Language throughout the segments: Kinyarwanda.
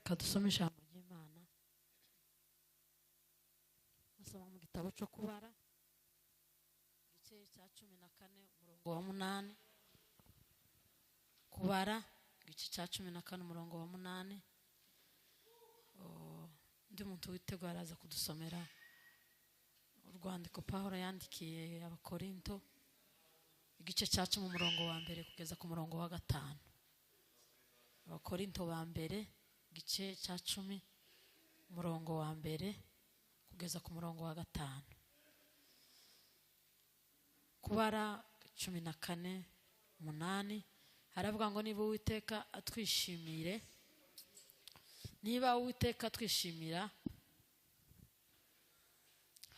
Kadusome ijambo ry'Imana. Nasoma mu gitabo cyo kubara igice cya 14 umurongo wa 8. Kubara igice cya 14 umurongo wa 8. Ndi muntu witegura araza kudusomera urwandiko Pawulo yandikiye abakorinto igice cya 10 umurongo wa 1 kugeza ku murongo wa 5. Abakorinto ba mbere igice cya 10 umurongo wa 1 kugeza ku murongo wa 5. Kubara 14:8 haravuga ngo niba Uwiteka atwishimire, niba Uwiteka atwishimira,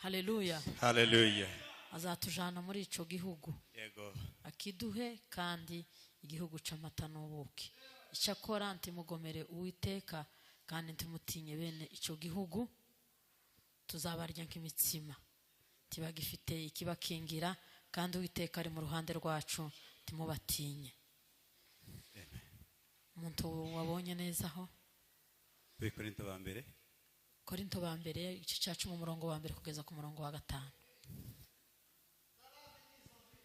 haleluya, haleluya, azatujana muri ico gihugu, yego, akiduhe kandi igihugu c'amata n'ubuki. Icyakora ntimugomere Uwiteka kandi ntimutinye bene ico gihugu, tuzabarya nk'imitsima tibagifite ikibakingira, kandi Uwiteka ari mu ruhande rwacu, timubatinye. Umuntu wabonye neza aho Korinto ba mbere, Korinto ba mbere igice cya 10 umurongo wa 1 kugeza ku murongo wa 5.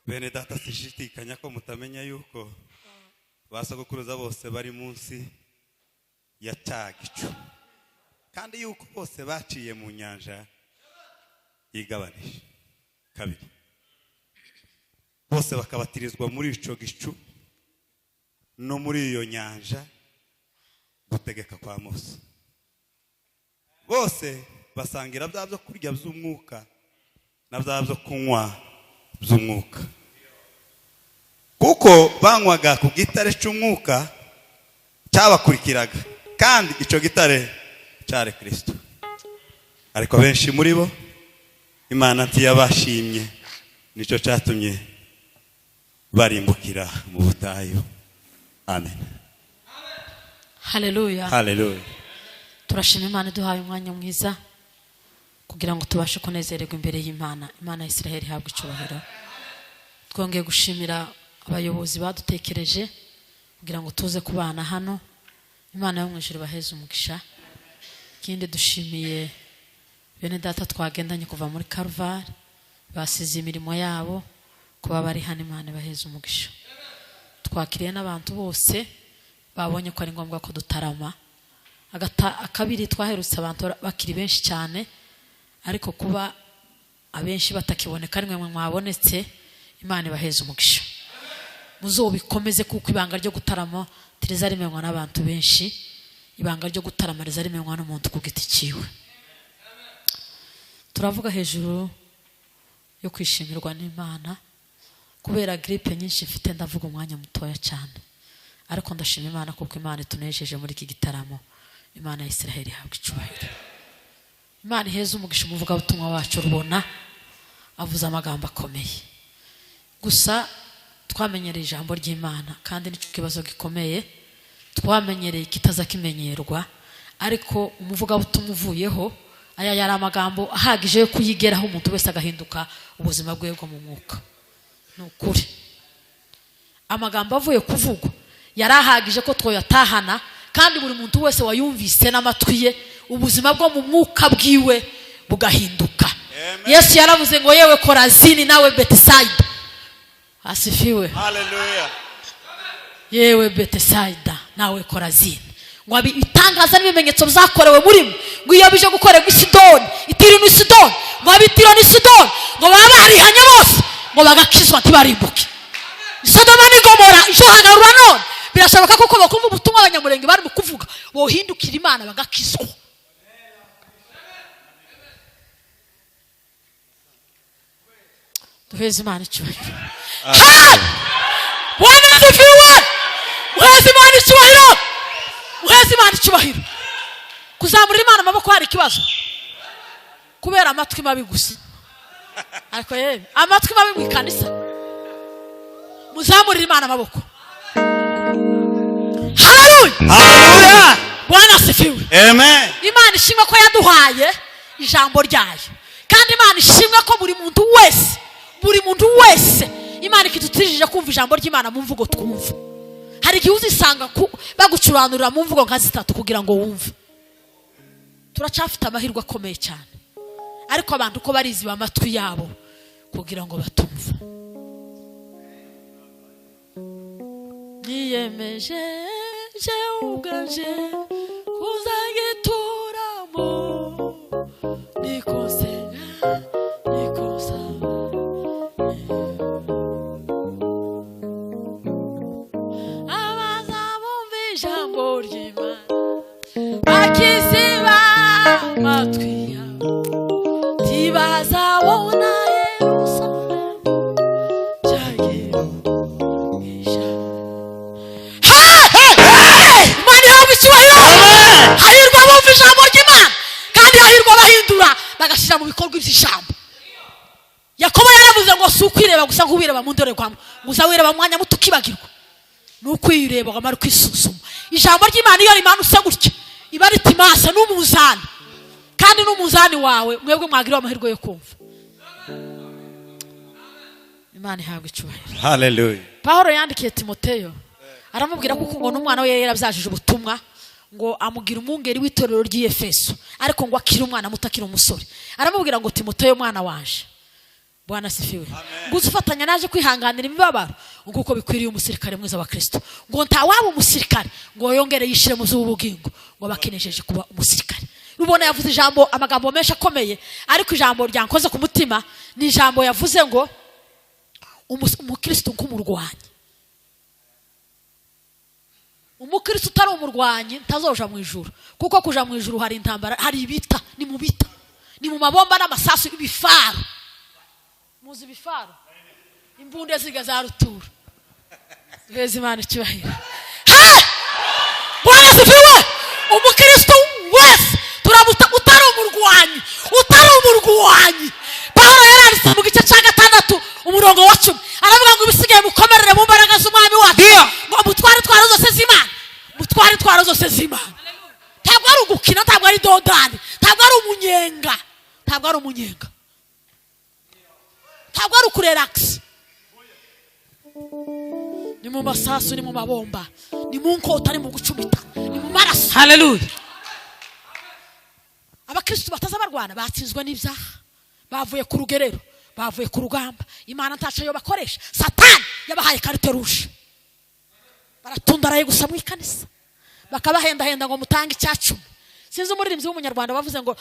bene data sishidikanya ko mutamenya yuko basogokuruza bose bari munsi ya cyagicu, kandi yuko bose baciye mu nyanja yigabanije kabiri, bose bakabatirizwa muri ico gicu no muri iyo nyanja gutegeka kwa Mose. Bose basangira bya byo kurya by'umwuka na bya byo kunywa by'umwuka, kuko banywaga ku gitare cy'umwuka cyabakurikiraga, kandi ico gitare cyari Kristo. Ariko benshi muri bo Imana ntiyabashimye, nico cyatumye barimbukira mu butayu. Amen. Haleluya, Haleluya. turashima Imana duhaye umwanya mwiza kugira ngo tubashe kunezererwa imbere y'Imana. Imana ya Isiraheli habwe icubahiro. Twongeye gushimira abayobozi badutekereje kugira ngo tuze kubana hano. Imana yo mwijuru baheze umugisha. Kindi dushimiye bene data twagendanye kuva muri Calvary, basize imirimo yabo kuba bari hano. Imana baheze umugisha. Twakiriye n'abantu bose babonye ko ari ngombwa ko dutarama. Akabiri twaherutse abantu bakiri benshi cyane, ariko kuba abenshi batakiboneka ari mwe mwabonetse, Imana ibaheze umugisha. Muzobikomeze kuko ibanga ryo gutarama tiriza rimenywa n'abantu benshi, ibanga ryo gutarama riza rimenywa n'umuntu ku giti ciwe. Turavuga hejuru yo kwishimirwa n'Imana kubera gripe nyinshi mfite, ndavuga umwanya mutoya cyane, ariko ndashima Imana kuko Imana itunejeje muri iki gitaramo. Imana ya Isiraheli habwe icubahiro. Imana iheze umugisha umuvuga butumwa wacu Rubona, avuze amagambo akomeye. Gusa twamenyereye ijambo ry'Imana, kandi nicyo kibazo gikomeye, twamenyereye kitaza kimenyerwa, ariko umuvuga butumwa uvuyeho aya yari amagambo ahagije yo kuyigeraho umuntu wese agahinduka ubuzima bwe bwo mu mwuka. Nukuri amagambo avuye kuvugwa yarahagije ko twoyatahana, kandi buri muntu wese wayumvise n'amatwi ye ubuzima bwo mu mwuka bwiwe bugahinduka. Yesu yaravuze ngo yewe Korazini nawe Bethsaida, asifiwe, Haleluya. yewe Bethsaida nawe Korazini, ngo ibitangaza n'ibimenyetso byakorewe muri mwe, ngo iyo bije gukorerwa i Sidoni, Itiri ni Sidoni, ngo abitiro ni Sidoni, ngo baba barihanye bose ngo bagakizwa ntibarimbuke. Sodoma ni Gomora ijo hagarura none birashoboka kuko bakumva ubutumwa abanyamurenge bari mu kuvuga bohindukira Imana bagakizwa. Duheze Imana icyubahiro. Bwana asifiwe. Duheze Imana icyubahiro. Duheze Imana icyubahiro. Kuzamurira Imana amaboko hari ikibazo kubera amatwi mabi gusa, ariko yewe amatwi mabi mu kanisa. Muzamurira Imana amaboko. Haleluya, Haleluya. Bwana asifiwe. Amen. Imana ishimwe ko yaduhaye ijambo ryayo, kandi Imana ishimwe ko buri muntu wese Imana ikitutijije kumva ijambo ry'Imana mu mvugo twumva. Hari hari igihe uzisanga bagucuranurira mu mvugo nka zitatu kugira ngo wumve. Turacafite amahirwe akomeye cyane, ariko abantu ko bariziba amatwi yabo kugira ngo batumva. Niyemeje je ubwanje kuzagituramo, nikosenga nikosaba, abazabumva ijambo ry'Imana bakiziba amatwi yabo, ntibazabona Yerusalemu cyagira umugisha. Imana ihabwa icyubahiro. Hahirwa abumva ijambo ry'Imana, kandi hahirwa abahindura bagashyira mu bikorwa iby'ijambo. Yakobo yaravuze ngo si ukwireba gusa nk'uwireba mu ndorerwamo, ngo uzawireba mu mwanya muto ukibagirwa. Ni ukwireba ukamara ukisuzuma. Ijambo ry'Imana iyo rimanutse gutya iba ritimasa n'umuzani, kandi n'umuzani wawe mwebwe mwagiriwe amahirwe yo kumva. Imana ihabwa icyubahiro. Hallelujah. Pawulo yandikiye Timoteyo aramubwira kuko ngo n'umwana we yarabyajije ubutumwa, ngo amugira umwungeri w'itorero ry'Efeso, ariko ngo akiri umwana muto, akiri umusore. Aramubwira ngo Timoteyo mwana wanje, Bwana sifiwe, ngo uzifatanya naje kwihanganira imibabaro nguko bikwiriye umusirikare mwiza wa Kristo, ngo ntawaba umusirikare ngo yongere yishire mu z'ubugingo, ngo bakinejeje kuba umusirikare. Rubona yavuze ijambo, amagambo menshi akomeye, ariko ijambo ryankoze ku mutima ni ijambo yavuze ngo umukristo nk'umurwanyi. Umukristo utari umurwanyi ntazoja mu ijuru, kuko kuja mu ijuru hari intambara, hari ibita, ni mu bita, ni mu mabomba n'amasasu, ibifaro. Muzi ibifaro, imbunde ziga za rutura. Heza Imana icyubahiro. Bwana sifiwe. Umukristo wese turamuta utari umurwanyi, utari umurwanyi. Pawulo yaranditse mu gice cya 6 umurongo wa 10 aravuga ngo ibisigaye mukomerere mu mbaraga z'umwami wacu, ngo mutware twaro zose z'Imana, mutware twaro zose z'Imana. Ntabwo ari ugukina, ntabwo ari dodani, ntabwo ari umunyenga, ntabwo ari umunyenga, ntabwo ari ukurelax. Ni mu masasu, ni mu mabomba, ni mu nkota, ni mu gucumita, ni mu maraso. Hallelujah. Abakristo bataza barwana batsinzwe n'ibyaha, bavuye ku rugerero, bavuye ku rugamba. Imana ntaco yo bakoresha, Satani yabahaye carte rouge, baratundaraye gusa mu ikanisa, bakabahenda ngo mutange icyacu. Sinzi umuririmbyi w'umunyarwanda bavuze ngo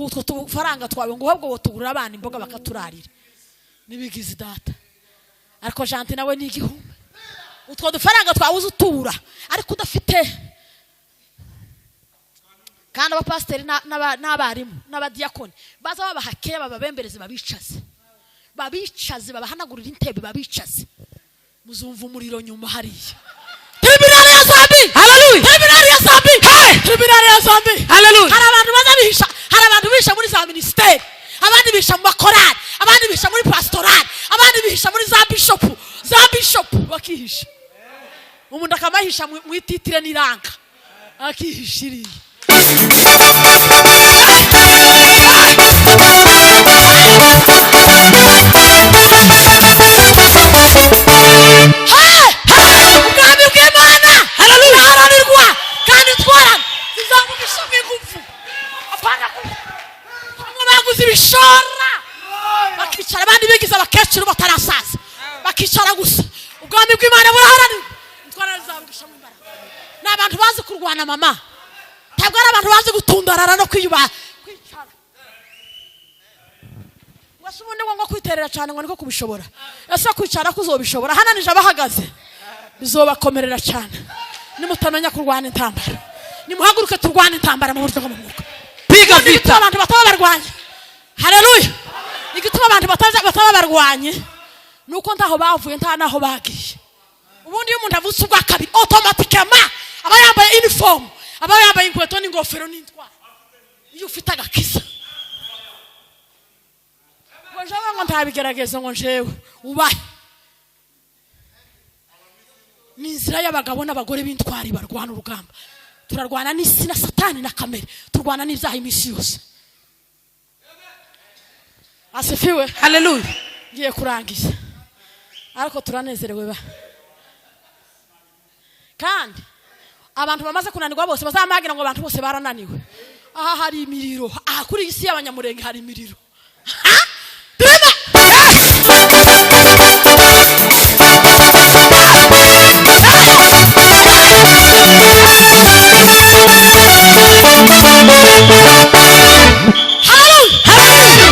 utwo tufaranga twawe ngo ahubwo wotugurira abana imboga bakaturarira. Nibigize data, ariko Janti nawe ni igihumbi. Utwo dufaranga twawe uzutura, ariko udafite. Kandi abapasiteri n'abarimu n'abadiyakoni baza babahakeye, bababembereze, babicaze, babahanagurira intebe, babicaze. Muzumva umuriro nyuma hariya. Tribunal ya Zambi. Hallelujah. Tribunal ya Zambi. Hey, tribunal ya Zambi. Hallelujah. Hari abantu bazabihisha, hari abantu bisha muri za ministeri, abandi bisha mu makorali, abandi bisha muri pastorali, abandi bisha muri za bishop bakihisha. Umuntu akamahisha mu ititire n'iranga akihishiriye. Ubwami bw'Imana haranirwa kandi twarana zizamugisha mwigufu. Apana ngo baguze ibishora bakicara, abandi bigize abakecuru batarasaza bakicara gusa. Ubwami bw'Imana buraharanirwa, twarana zizamugisha mu mbaraga. N'abantu bazi kurwana mama, ntabwo ari abantu bazi gutundarara no kwiyubaha kwicara. Wese ubundi ngo kwiterera cyane ngo niko kubishobora. Ese kwicara kuzobishobora? Hananije abahagaze bizobakomerera cyane. Nimutamenya kurwana intambara, nimuhaguruke turwane intambara mu buryo bw'umwuka. Piga vita abantu bataba barwanye. Haleluya. Igituma abantu bataba barwanye nuko ntaho bavuye, nta naho bagiye. Ubundi iyo umuntu avutse ubwa kabiri automatically aba yambaye uniform, aba yambaye inkweto n'ingofero n'intwaro. Iyo ufite agakiza ngo jawe ngo ntabigerageza ngo njewe ubaye. Ni inzira y'abagabo n'abagore b'intwari barwana urugamba. Turarwana n'isi na Satani na kamere, turwana n'ibyaha imisi yose. Asifiwe. Hallelujah. Ngiye kurangiza ariko turanezerewe ba. kandi abantu bamaze kunanirwa bose bazamagira ngo abantu bose barananiwe. Aha hari imiriro, aha kuri isi y'abanyamurenge hari imiriro.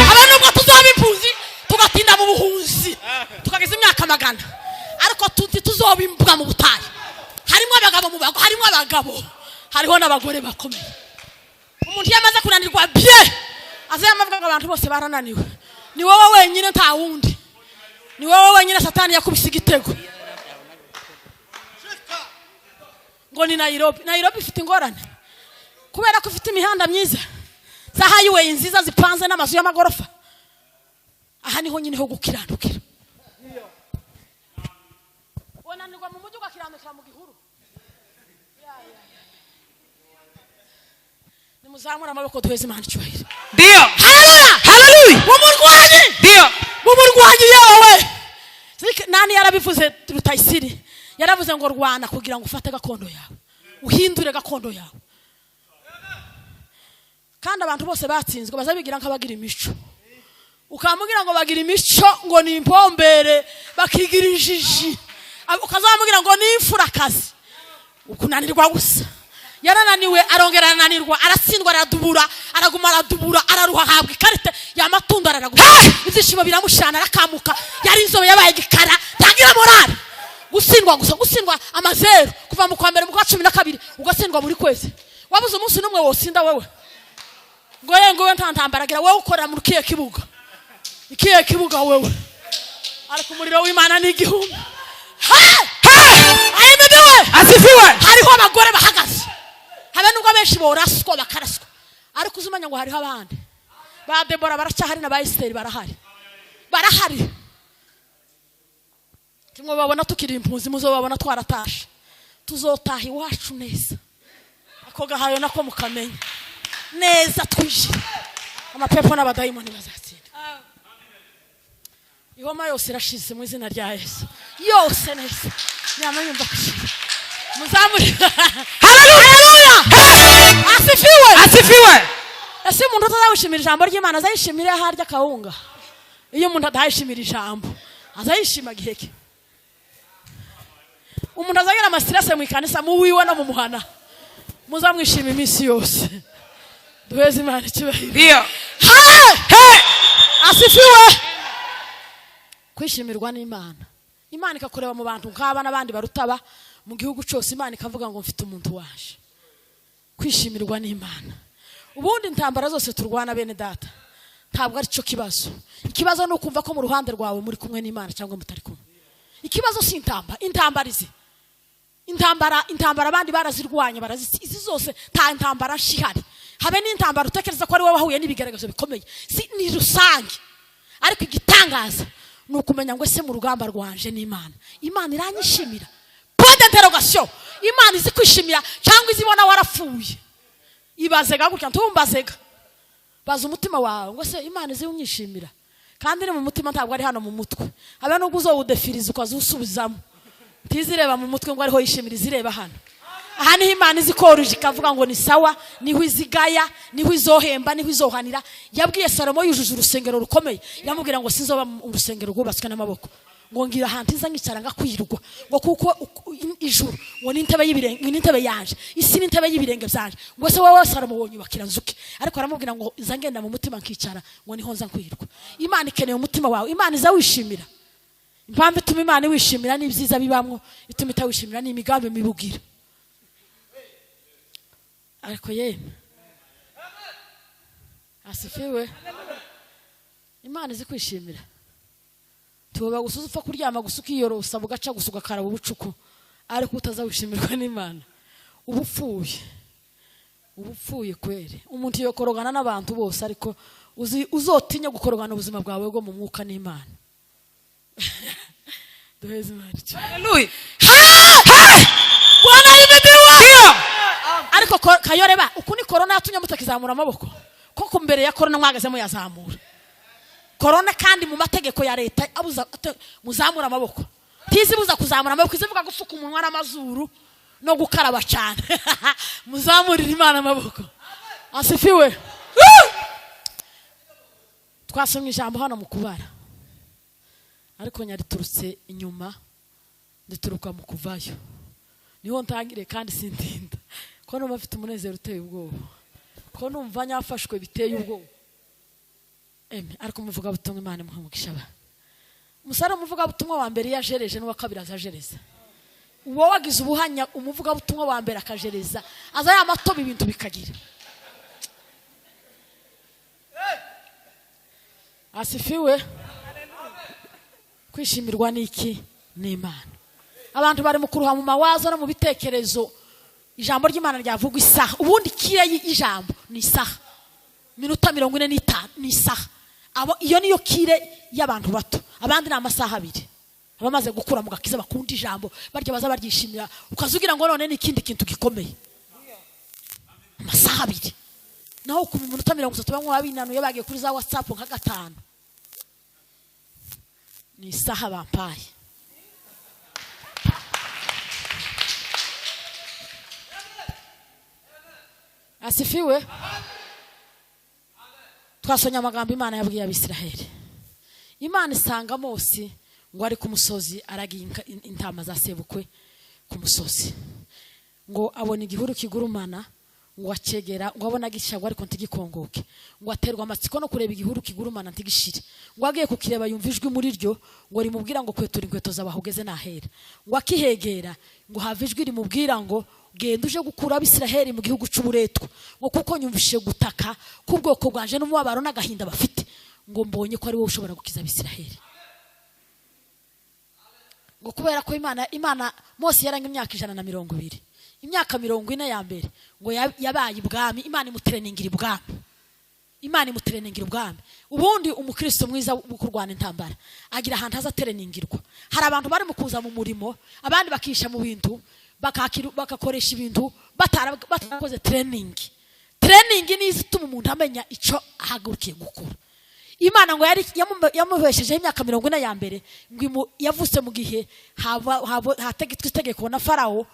Abantu tuzaba impunzi tugatinda mu buhunzi tukageza imyaka magana, ariko tuzoba imbwa mu butayu. Harimo abagabo mu bago, harimo abagabo, hariho n'abagore bakomeye. Umuntu yamaze kunanirwa bye azayamavuga abantu bose barananiwe. Ni wowe wenyine nta wundi, ni wowe wenyine Satani yakubise igitego. Ngo ni Nairobi ifite ingorane kubera ko ifite imihanda myiza za highway nziza zipanze n'amazu y'amagorofa. Aha niho nyine ho gukiranukira. Wananirwa mu mujyi ugakiranukira mu gihuru. Nimuzamura amaboko duheze Imana icyubahiro. Ndio. Haleluya. Umurwanyi. Ndio. Umurwanyi yewe. Nani yarabivuze Rutayisiri? Yaravuze ngo rwana kugira ngo ufate gakondo yawe, uhindure gakondo yawe. Kandi abantu bose batsinzwe bazabigira nk'abagira imico. Ukamubwira ngo bagira imico ngo ni impombere bakigira injiji. Ukazamubwira ngo ni imfurakazi. Ukunanirwa gusa. Yarananiwe arongera arananirwa, aratsindwa, aradubura, araguma aradubura, araruha habwa ikarite y'amatunda araraguha. Izishimo biramushana arakamuka, yari inzobe yabaye gikara, tagira morale. Gusindwa amazeru kuva mu kwa mbere mu kwa 12 ugasindwa muri kwezi. Wabuze umunsi numwe wosinda wewe. Ngoye ntantambaragira wewe ukora mu kiye kibuga. Ikiye kibuga wewe. Ariko umuriro w'Imana ni igihumbi. Ayimedewe. Asifiwe. Hariho abagore bahagaze. Habe nubwo benshi boraswa bakaraswa. Ariko uzumanya ngo hariho abandi. Ba Debora baracyahari na ba Esther barahari. Barahari. Kimwe babona tukiri impunzi muzobabona twaratashe. Tuzotaha iwacu neza. Ako gahayo nako mukamenya. Neza twije. Amapepo n'abadayimoni bazatsinda. Ihoma yose irashize mu izina rya Yesu. Yose neza. Nyamanyumva kushira. Muzamuri. Haleluya. Asifiwe. Asifiwe. Ese umuntu atazawishimira ijambo ry'Imana azayishimira harya kawunga. Iyo umuntu atayishimira ijambo azayishima giheke. Umuntu azagira amasirase mu ikanisa mu wiwe no mu muhana. Muzamwishima iminsi yose. Duheze Imana icyubahiro. Ndio. Asifiwe. Kwishimirwa n'Imana. Imana ikakureba mu bantu nk'aba n'abandi barutaba mu gihugu cyose. Imana ikavuga ngo mfite umuntu waje. Kwishimirwa n'Imana. Ubundi intambara zose turwana bene data ntabwo ari cyo kibazo. Ikibazo ni ukumva ko mu ruhande rwawe muri kumwe n'Imana cyangwa mutari kumwe. Ikibazo si intambara izi. Intambara abandi barazirwanya barazitsi. Izi zose nta intambara shihari. Habe n'intambara utekereza ko ari wowe wahuye n'ibigaragazo bikomeye. Si ni rusange. Ariko igitangaza nukumenya ngo ese mu rugamba rwanje n'Imana. Imana iranyishimira. Point d'interrogation. Imana izi kwishimira cyangwa izibona warapfuye. Ibazega gutya ntumbazega. Baza umutima wawe ngo se Imana izi unyishimira. Kandi ni mu mutima ntabwo ari hano mu mutwe. Habe nubwo uzowudefiriza ukazusubizamo. Tizireba mu mutwe ngo ariho yishimira izireba hano. Aha niho Imana izikoruje ikavuga ngo ni sawa, niho izigaya, niho izohemba, niho izohanira. Yabwiye Salomo yujuje urusengero rukomeye. Yamubwira ngo sinzoba mu rusengero rwubatswe n'amaboko. Ngo ngira ahantu iza nkicara ngakwirwa. Ngo kuko ijuru ngo n'intebe y'ibirenge, n'intebe yanje. Isi n'intebe y'ibirenge byanje. Ngo se wowe Salomo wonyubakira nzuke. Ariko aramubwira ngo iza ngenda mu mutima nkicara ngo niho nza nkwirwa. Imana ikeneye umutima wawe. Imana iza wishimira. Impamvu ituma Imana wishimira n'ibyiza bibamwo, ituma itawishimira n'imigambi mibugira. Ariko yemwe asifiwe. Imana izi kwishimira. Tuba gusuza upfa kuryama gusa ukiyorosa bugaca gusa ugakaraba ubucuku, ariko utazawushimirwa n'Imana ubupfuye kwere. Umuntu yokorogana n'abantu bose ariko uzotinya gukorogana ubuzima bwawe bwo mu mwuka n'Imana. Duheze Imana. Haleluya. Bwana yimedewa. Ariko kayoreba ukuni corona yatumye mutakizamura amaboko. Koko mbere ya corona mwagazemo yazamura. Corona kandi mu mategeko ya leta abuza muzamura amaboko. Tizibuza kuzamura amaboko, izivuga gufuka umunwa n'amazuru no gukaraba cyane. Muzamurira Imana amaboko. Asifiwe. Twasomye ijambo hano mu kubara, ariko nyariturutse inyuma ndituruka mu kuvayo. Niho ntangire kandi sindinda ko numva afite umunezero uteye ubwoba, ko numva nyafashwe biteye ubwoba. Ariko muvuga butumwa Imana muhamugisha ba umusara muvuga butumwa wa mbere yajereje n'uwa kabiri azajereza. Uwo wagize ubuhanya umuvuga butumwa wa mbere akajereza aza yamatoba ibintu bikagira. Asifiwe. Kwishimirwa niki n'Imana. Abantu bari mu kuruha mu mawazo no mu bitekerezo. Ijambo ry'Imana ryavugwa isaha. Ubundi kire y'ijambo ni isaha. Minota 45 ni isaha. Abo iyo niyo kire y'abantu bato. Abandi ni amasaha 2. Abamaze gukura mu gakiza bakunda ijambo barya baza baryishimira ukazugira ngo none n'ikindi kintu gikomeye. Amasaha 2. Naho ku minota 30 bamwe babinanuye bagiye kuri za WhatsApp nka 5. Ni isaha bampaye. Asifiwe. Twasonye amagambo Imana yabwiye Abisiraheli. Imana isanga Mose ngo ari ku musozi araginka intama za sebukwe ku musozi. Ngo abona igihuru kigurumana ngo acegera ngo abona gishagwa ariko ntigikongoke. Ngo aterwa amatsiko no kureba igihuru kigurumana ntigishire. Ngo agiye kukireba yumva ijwi muri ryo ngo rimubwira ngo kwetura inkweto zabahugeze nahera. Ngo akihegera ngo have ijwi rimubwira ngo genda uje gukura Abisiraheli mu gihugu cy'uburetwa. Ngo kuko nyumvishe gutaka kubwoko bwanje n'umubabaro n'agahinda bafite. Ngo mbonye ko ari wowe ushobora gukiza Abisiraheli. Ngo kubera ko Imana Mose yaranga imyaka 120. Imyaka 40 ya mbere ngo yabaye ibwami. Imana imutereningira ibwami. Imana imutereningira ubwami. Ubundi umukristo mwiza wo kurwana intambara agira ahantu haza tereningirwa. Hari abantu bari mu kuza mu murimo, abandi bakisha mu bintu, bakakoresha ibintu batarakoze training. Training ni izituma umuntu amenya ico ahagurukiye gukora. Imana ngo yari yamubesheje imyaka 40 ya mbere ngo yavutse mu gihe hategetswe itegeko na Farao.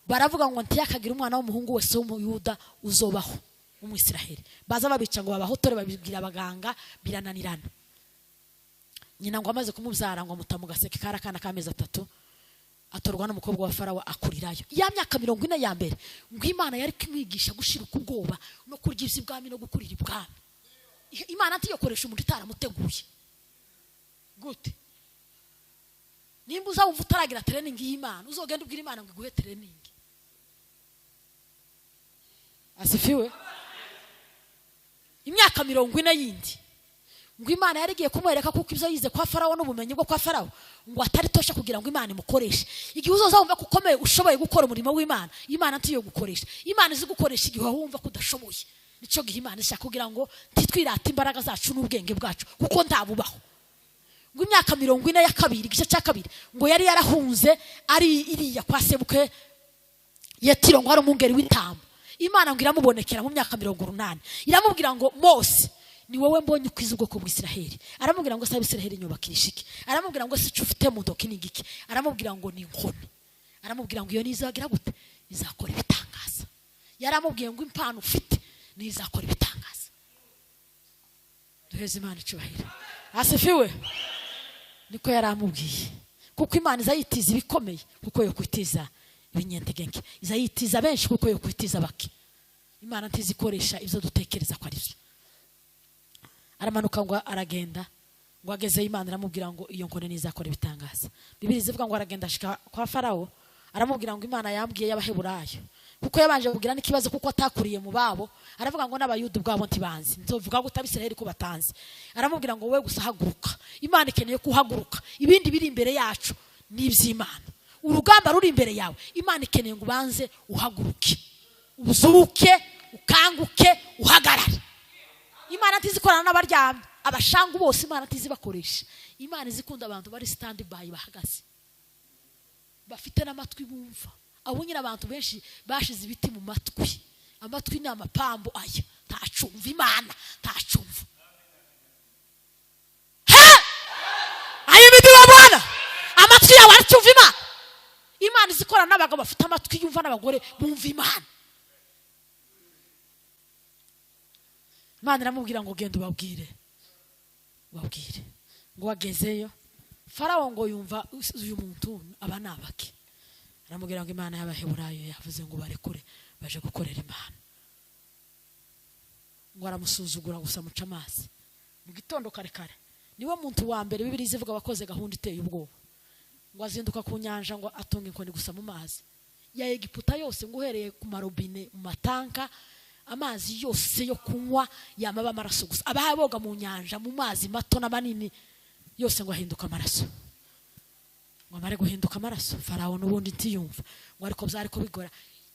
Baravuga ngo ntiyakagira umwana w'umuhungu wese w'umuyuda uzobaho umwisiraheli. Baza babica ngo babahotore babibwira abaganga birananirana. Nyina ngo amaze kumubyara ngo amutamu gaseke karakana kameza 3 atorwa n'umukobwa wa Farao akurirayo. Ya myaka 40 ya mbere ngo Imana yari kumwigisha gushira kubwoba no kurya ibwami no gukurira ibwami. Imana ntiyokoresha umuntu itaramuteguye. Gute? Nimba uzawumva utaragira training y'Imana uzogenda ubwira Imana ngo iguhe training. Asifiwe. Imyaka 40 yindi ngo Imana yarigiye kumwereka kuko ibyo yize kwa Farao n'ubumenyi bwo kwa Farao ngo atari tosha kugira ngo Imana imukoreshe. Igihe uzozumva kukomeye ushoboye gukora umurimo w'Imana, Imana ntiyo gukoresha. Imana izi gukoresha igihe wumva kudashoboye. Nico gihe Imana ishaka kugira ngo ntitwirate imbaraga zacu n'ubwenge bwacu kuko ndabubaho. Ngo imyaka 40 ya kabiri gice cya kabiri ngo yari yarahunze ari iriya kwa sebukwe Yetiro ngo ari umungeri w'intama. Imana ngo iramubonekera mu myaka 80 iramubwira ngo Mose ni wowe mbonye ukwiza ubwoko bw'Isiraheli. Aramubwira ngo sabe Isiraheli nyubakira iki. Aramubwira ngo sicu ufite mu ntoki ni giki. Aramubwira ngo ni inkoni. Aramubwira ngo iyo nizagira gute izakora ibitangaza. Yaramubwiye ngo impano ufite nizakora ibitangaza. Duheze Imana icubahiro. Asifiwe. Niko yaramubwiye kuko Imana izayitiza ibikomeye kuko yo kwitiza ibinyendegenge. Izayitiza benshi kuko yo kwitiza bake. Imana ntizikoresha ibyo dutekereza ko ari byo. Aramanuka ngo aragenda ngo ageze Imana aramubwira ngo iyo nkone nizakora ibitangaza. Bibiri zivuga ngo aragenda ashika kwa Farao aramubwira ngo Imana yambwiye y'Abaheburayo kuko yabanje kugira n'ikibazo kuko atakuriye mu babo. Aravuga ngo n'abayuda ubwabo ntibanzi nzovuga ngo Abisiraheli ko batanzi. Aramubwira ngo we gusa haguruka. Imana ikeneye kuhaguruka. Ibindi biri imbere yacu ni iby'Imana. Urugamba ruri imbere yawe Imana ikeneye ngo banze uhaguruke, uzuke, ukanguke, uhagarare. Imana tizikorana n'abaryamye abashangu bose. Imana tizibakoresha. Imana izikunda abantu bari stand by bahagaze bafite n'amatwi bumva. Abo nyine abantu benshi bashize ibiti mu matwi. Amatwi ni amapambo aya ntacumva Imana ntacumva. Ayo bidi wa Bwana amatwi yawe aracumva Imana. Imana izikora n'abagabo bafite amatwi yumva n'abagore bumva Imana. Imana iramubwira ngo genda ubabwire ngo wagezeyo. Farawo ngo yumva uyu muntu aba nabake, aramubwira ngo Imana y'Abaheburayo yavuze ngo barekure baje gukorera Imana. Ngo aramusuzugura gusa muca amazi. Mu gitondo kare niwe muntu wa mbere Bibiliya ivuga bakoze gahunda iteye ubwoba, ngo azinduka ku nyanja ngo atunga inkoni gusa mu mazi ya Egiputa yose, ngo uhereye ku marobine mu matanka, amazi yose yo kunywa yamaba amaraso gusa. Ababoga mu nyanja mu mazi mato na manini yose ngo ahinduka amaraso. Ngo amare guhinduka amaraso, Farawo n'ubundi ntiyumva, ngo ariko byari ko bigora.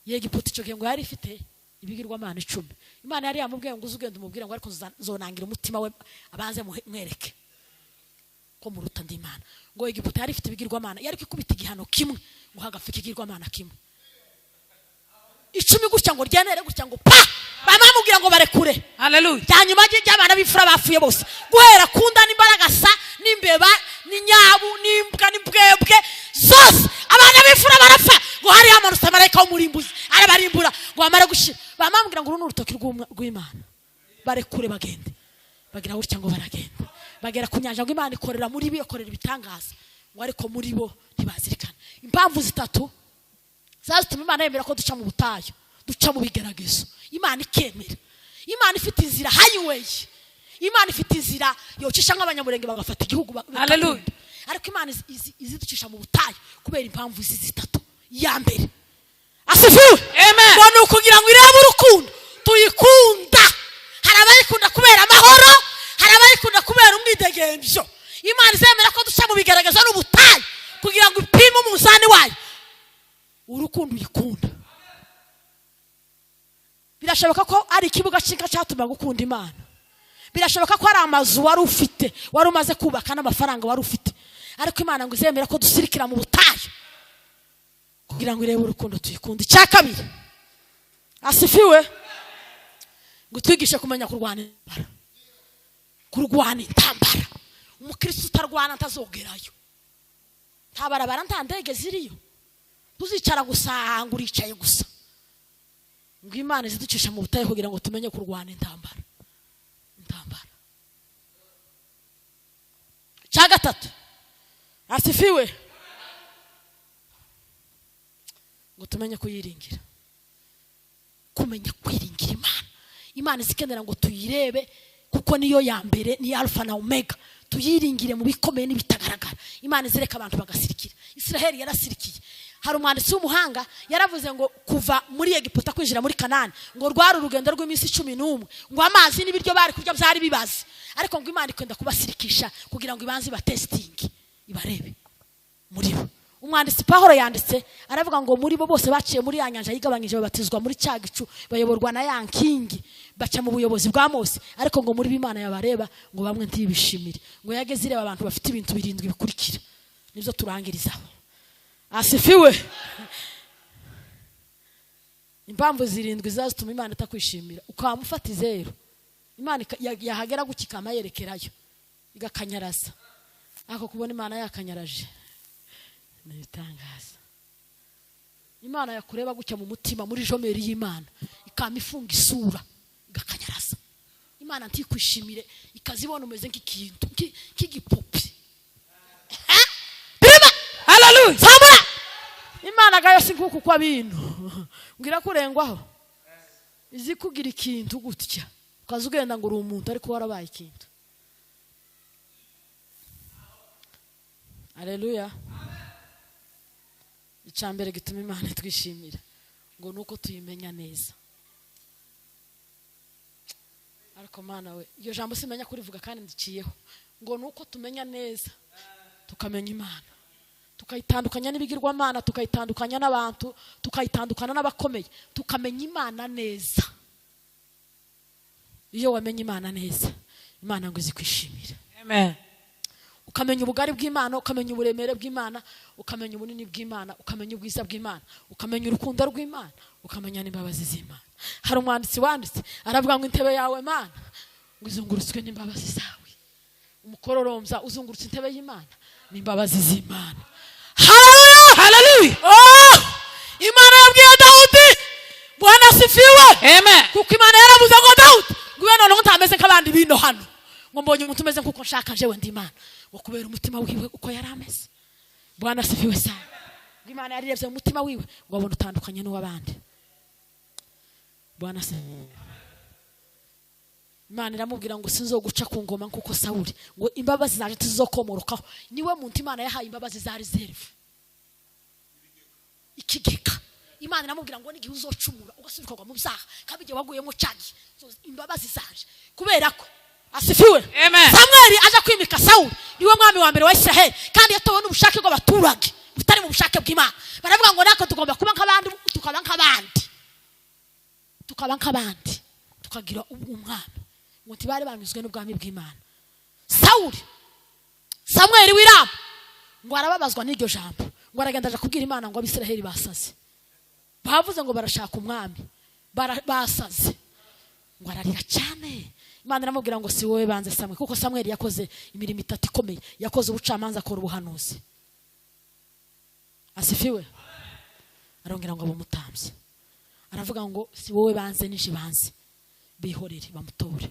Egiputa icyo gihe ngo yari ifite ibigirwamana 10. Imana yari yamubwiye ngo uzugenda umubwira ngo ariko zonangira umutima we abanze mwereke ko muruta ndi Imana. Ngo Egiputa yari ifite ibigirwamana, yari kwikubita igihano kimwe ngo hagafika igirwamana kimwe 10 gutya ngo ryanere gutya ngo pa bamamubwira ngo barekure. Haleluya. Cyanyuma y'abana b'ifura bafuye bose, guhera kunda n'imbaraga sa n'imbeba n'inyabu n'imbwa n'imbwebwe zose abana b'ifura barapfa. Ngo hari amanutse marayika w'umurimbuzi arabarimbura ngo amare gushira. Bamambwira ngo urutoki rw'Imana barekure bagende. Bagira gutya ngo baragenda, bagera ku nyanja ngo Imana ikorera muri bo, ikorera ibitangaza, ngo ariko muri bo ntibazirikana. Impamvu 3 zazituma Imana yemera ko duca mu butayu, duca mu bigeragezo. Imana ikemera. Imana ifite inzira highway. Imana ifite inzira yocisha nk'abanyamurenge bagafata igihugu. Haleluya. Ariko Imana iziducisha mu butayu kubera impamvu 3. Ya mbere, asifiwe, amen, ngo kugira ngo irebe urukundo tuyikunda. Hari abayikunda kubera amahoro, hari abayikunda kubera umwidegemvyo. Imana izemera ko duca mu bigeragezo n'ubutayu kugira ngo ipime umuzani wayo urukundo uyikunda. Birashoboka ko ari ikibuga cy'inka cyatuma gukunda Imana. Birashoboka ko ari amazu wari ufite, wari umaze kubaka n'amafaranga wari ufite, ariko Imana ngo izemera ko dusirikira mu butayu kugira ngo irebe urukundo tuyikunda. Icya kabiri, asifiwe, ngo twigishe kumenya kurwana intambara. Umukristo utarwana ntazogerayo. Nta barabara nta ndege ziriyo, tuzicara gusa ngo uricaye gusa. Ngo Imana iziducisha mu butayu kugira ngo tumenye kurwana intambara. Icya gatatu, asifiwe, ngo tumenye kuyiringira. Kumenya kwiringira Imana. Imana izikenera ngo tuyirebe kuko niyo ya mbere, ni Alpha na Omega. Tuyiringire mu bikomeye n'ibitagaragara. Imana izireka abantu bagasirikira. Israeli yarasirikiye. Hari umwanditsi w'umuhanga yaravuze ngo kuva muri Egiputa kwinjira muri Kanani ngo rwari urugendo rw'iminsi 11, ngo amazi n'ibiryo bari kurya byari bibaze, ariko ngo Imana ikwenda kubasirikisha kugira ngo ibanze batesting ibarebe muri bo. Umwanditsi Pawulo yanditse aravuga ngo muri bo bose baciye muri ya nyanja yigabanyije babatizwa muri cya gicu, bayoborwa na ya nkingi, baca mu buyobozi bwa Mose, ariko ngo muri b'Imana yabareba ngo bamwe ntibishimire. Ngo yageze ireba abantu bafite ibintu 7 bikurikira, nibyo turangirizaho. Asifiwe. Impamvu 7 zazituma Imana itakwishimira. Ukamufata 0, Imana yahagera gukikama yerekerayo igakanyaraza. Ako kubona Imana yakanyaraje nitangaza. Imana yakureba gutya mu mutima muri jomeri y'Imana ikamifunga isura igakanyaraza. Imana ntikwishimire ikazibona umeze nk'ikintu k'igipupi. Haleluya. Saba. Imana gayo sinkuko kwa bintu. Ngira kurengwaho. Izi kugira ikintu gutya. Ukazugenda ngo uri umuntu ariko warabaye ikintu. Haleluya. Icambere gituma Imana twishimira ngo nuko tuyimenya neza. Ariko Mana we, iyo jambo simenya kurivuga kandi ndiciyeho. Ngo nuko tumenya neza tukamenya Imana. Tukayitandukanya n'ibigirwamana, tukayitandukanya n'abantu, tukayitandukana n'abakomeye, tukamenya Imana neza. Iyo wamenye Imana neza, Imana ngo izikwishimira. Amen. Ukamenya ubugari bw'Imana, ukamenya uburemere bw'Imana, ukamenya ubunini bw'Imana, ukamenya ubwiza bw'Imana, ukamenya urukundo rw'Imana, ukamenya n'imbabazi z'Imana. Hari umwanditsi wanditse aravuga ngo intebe yawe Mana ngo izungurutswe n'imbabazi zawe. Umukororombya uzungurutse intebe y'Imana n'imbabazi z'Imana. Haleluya. Hallelujah. Imana yabwiye Dawudi, Bwana asifiwe. Amen. Kuko Imana yaravuze ngo Dawudi, ngwe noneho ntameze nk'abandi bino hano, ngo mbonye umuntu umeze nk'uko nshaka jewe ndi Imana, ngo kubera umutima wiwe uko yari ameze. Bwana asifiwe sana. Imana yarirebye mu mutima wiwe ngo abone utandukanye n'uw'abandi. Bwana asifiwe. Imana iramubwira ngo sinzoguca ku ngoma nk'uko Sawuli, ngo imbabazi zaje tuzokomorokaho. Niwe muntu Imana yahaye imbabazi za reserve, ikigeka. Imana iramubwira ngo n'igihe uzocumura ugasubikwa mu byaha kandi igihe waguyemo cyagi, imbabazi zaje kubera ko asifiwe. Amen. Samweli aje kwimika Sawuli, niwe mwami wa mbere wa Israel, kandi yatowe n'ubushake bw'abaturage butari mu bushake bw'Imana. Baravuga ngo nako tugomba kuba nk'abandi, tukaba nk'abandi, tukagira umwami. Ngo ntibari banyuzwe n'ubwami bw'Imana. Samweli w'Irama ngo arababazwa n'iryo jambo, ngo aragenda aje kubwira Imana ngo Abisiraheli basaze, bavuze ngo barashaka umwami, basaze. Ngo ararira cyane. Imana iramubwira ngo si wowe banze Samweli, kuko Samweli yakoze imirimo itatu ikomeye, yakoze ubucamanza, akora ubuhanuzi. Asifiwe. Arongera ngo abumutambye, aravuga ngo si wowe banze nije banze, bihorere bamutore.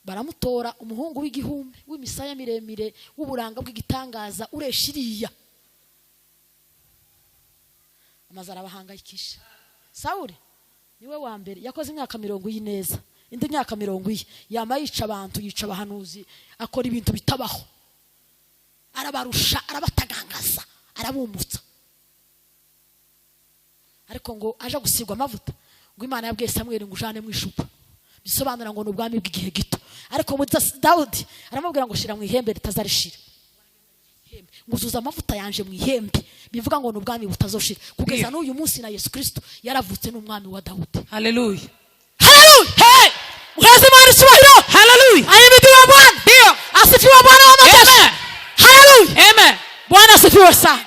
Baramutora, umuhungu w'igihumbi w'imisaya miremire w'uburanga bw'igitangaza ureshiriya, amaze arabahangayikisha. Sawuli niwe wa mbere yakoze imyaka 40 y'ineza, indi myaka 40 yama yica abantu, yica abahanuzi, akora ibintu bitabaho, arabarusha, arabatagangaza, arabumutsa. Ariko ngo aje gusigwa amavuta, ngo Imana yabwiye Samweli ngo ujane mu ishupa, bisobanura ngo n'ubwami bw'igihe gito. Ariko muri Dawudi aramubwira ngo shira mu ihembe ritazarishira, ngo uzuza amavuta yanje mu ihembe, bivuga ngo n'ubwami butazoshira. Kugeza n'uyu munsi na Yesu Kristo yaravutse n'umwami wa Dawudi. Hallelujah. Hallelujah. Hey, uheze Imana icyubahiro. Hallelujah. Ahimidiwe Bwana. Ndio. Asifiwe Bwana wa majeshi. Amen. Hallelujah. Amen. Bwana asifiwe sana.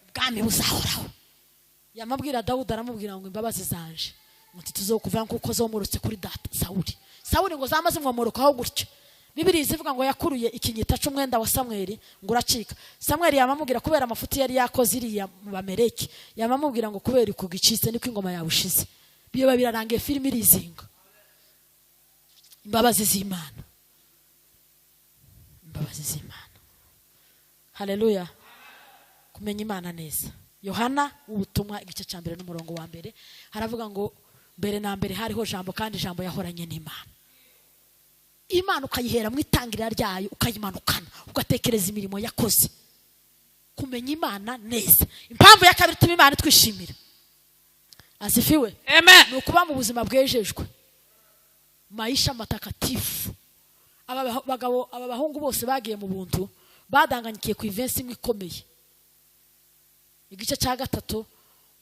Ubwami buzahoraho. Yamabwira Dawudi, aramubwira ngo imbabazi zanje muti tuzokuva nkuko zomorotse kuri data Sawuli. Sawuli ngo zamaze mwomorokaho gutyo. Bibiliya ivuga ngo yakuruye ikinyita cy'umwenda wa Samweli ngo uracika. Samweli yamamubwira kubera amafuti yari yakoze iriya mu Bameleki, yamamubwira ngo kubera ikugicitse niko ingoma yawe ushize. Biyo babirarangiye filime irizinga. Imbabazi z'Imana, imbabazi z'Imana. Haleluya. Kumenya Imana neza. Yohana ubutumwa igice cya 1 n'umurongo wa 1 haravuga ngo mbere na mbere hariho jambo, kandi jambo yahoranye n'Imana. Imana ukayihera mu itangirira ryayo, ukayimanukana, ugatekereza imirimo yakoze. Kumenya Imana neza. Impamvu ya kabiri tuma Imana twishimira. Asifiwe. Amen. Nukuba mu buzima bwejejwe, maisha matakatifu. Aba bahungu bose bagiye mu buntu, badanganyikiye ku events imwe ikomeye. Igice cya 3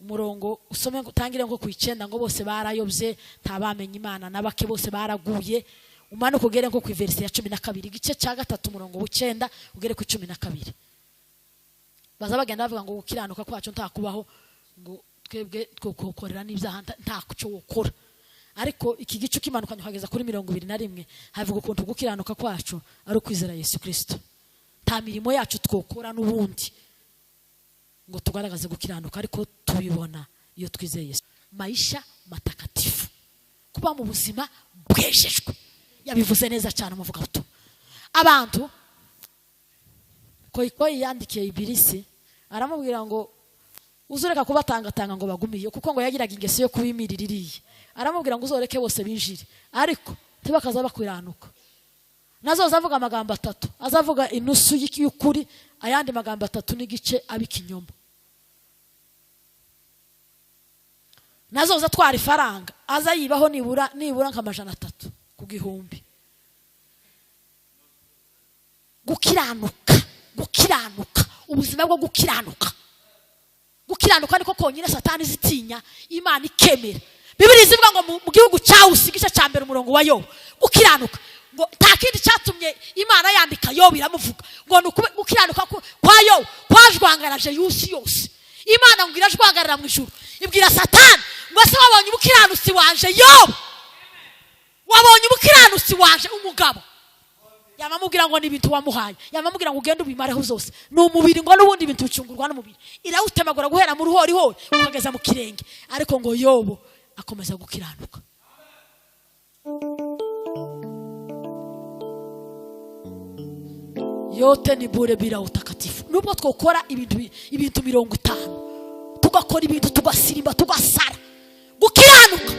umurongo usome utangire ngo ku 9 ngo bose barayobye, ntabamenye Imana, nabake bose baraguye. Umanuka ugere ngo ku verse ya 12. Igice cya 3 umurongo w'9 ugere ku 12. Baza bagenda bavuga ngo gukiranuka kwacu ntakubaho, ngo twebwe twokorera n'ibyaha nta kucyo wokora. Ariko iki gice kimanukanye kugeza kuri 21 havuga ukuntu gukiranuka kwacu ari ukwizera Yesu Kristo. Nta mirimo yacu twokora n'ubundi ngo tugaragaze gukiranuka, ariko tubibona iyo twizeye Yesu. Maisha matakatifu, kuba mu buzima bwejejwe. Yabivuze neza cyane umuvuga buto. Abantu koyi yandikiye Ibilisi, aramubwira ngo uzureka kubatangatanga ngo bagumiye, kuko ngo yagiraga ingeso yo kubimiririye. Aramubwira ngo uzoreke bose binjire, ariko tibakaza bakwiranuka. Nazoza avuga amagambo 3, azavuga inusu y'ukuri, ayandi magambo 3 n'igice abikinyoma. Nazoza twari faranga, aza yibaho nibura nk'amajana 3 ku gihumbi. Gukiranuka, ubuzima bwo gukiranuka. Gukiranuka niko konyine Satani zitinya, Imana ikemera. Bibiliya ivuga ngo mu gihugu cyawe igice cya 1 umurongo wa Yobu, gukiranuka ngo nta kindi cyatumye Imana yandika Yobu iramuvuga ngo gukiranuka kwa Yobu kwajwangaraje yusi yose. Imana ngo irajwangarira mu ijuru, ibwira Satani ngo se wabonye ubukiranutsi wanje Yobu, wabonye ubukiranutsi wanje umugabo. yamamubwira ngo ni ibintu wamuhaye, yamamubwira ngo ugende ubimareho zose. Ni umubiri ngo n'ubundi ibintu bicungurwa n'umubiri. Irawutemagura guhera mu ruhorihori ukageza mu kirenge. Ariko ngo Yobu akomeza gukiranuka. Yote ni bure bila utakatifu. Nubwo twokora ibintu 50, tugakora ibintu tugasirimba tugasara, gukiranuka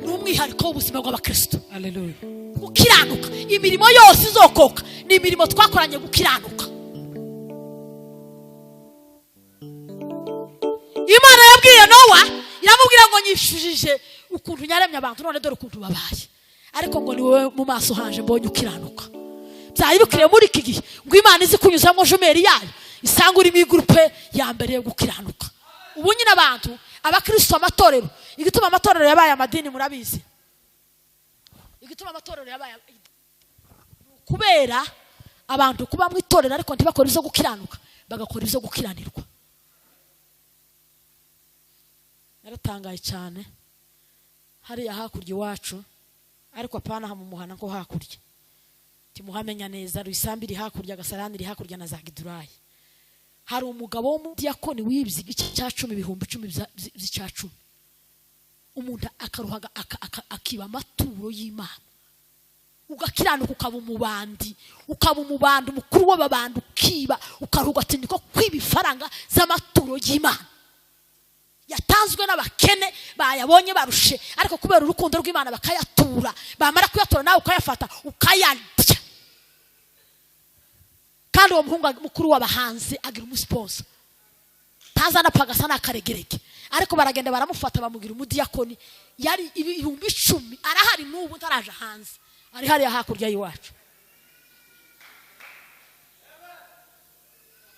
n'umwihariko w'ubuzima bw'abakristo. Haleluya. Gukiranuka imirimo yose izokoka ni imirimo twakoranye gukiranuka. Imana yabwiye Nowa, iramubwira ngo nyishujije ukuntu nyaremye abantu, none dore ukuntu babaye, ariko ngo ni wowe mu maso hanje mbonye ukiranuka. Byayibukire muri iki gihe ngo Imana izi kunyuzamo jumeri yayo isanga uri mu groupe ya mbere yo gukiranuka. Ubu nyine abantu abakristo amatorero, igituma amatorero yabaye amadini murabizi, igituma amatorero yabaye kubera abantu kuba mu itorero ariko ntibakora izo gukiranuka, bagakora izo gukiranirwa. Naratangaye cyane hariya hakurya iwacu, ariko apana hamumuhana ko hakurya timuhamenya neza, Ruisambiri hakurya, Gasarani iri hakurya na za Gidurayi. Hari umugabo w'umudiyakoni wibye igice cya 10 ibihumbi 10 by'icya 10. Umuntu akaruhaga akiba amaturo y'Imana, ugakiranuka ukaba umubandi, umukuru w'ababandi ukiba, ukaruga ati niko kwiba ifaranga z'amaturo y'Imana yatanzwe n'abakene bayabonye barushe, ariko kubera urukundo rw'Imana bakayatura, bamara kuyatura nawe ukayafata ukayarya. Kandi uwo muhungu mukuru w'abahanzi agira umusponsor, tazana pagasa n'akaregereke, ariko baragenda baramufata bamugira umudiyakoni. Yari 10,000, arahari n'ubu ntaraje hanze, ari hariya hakurya y'iwacu.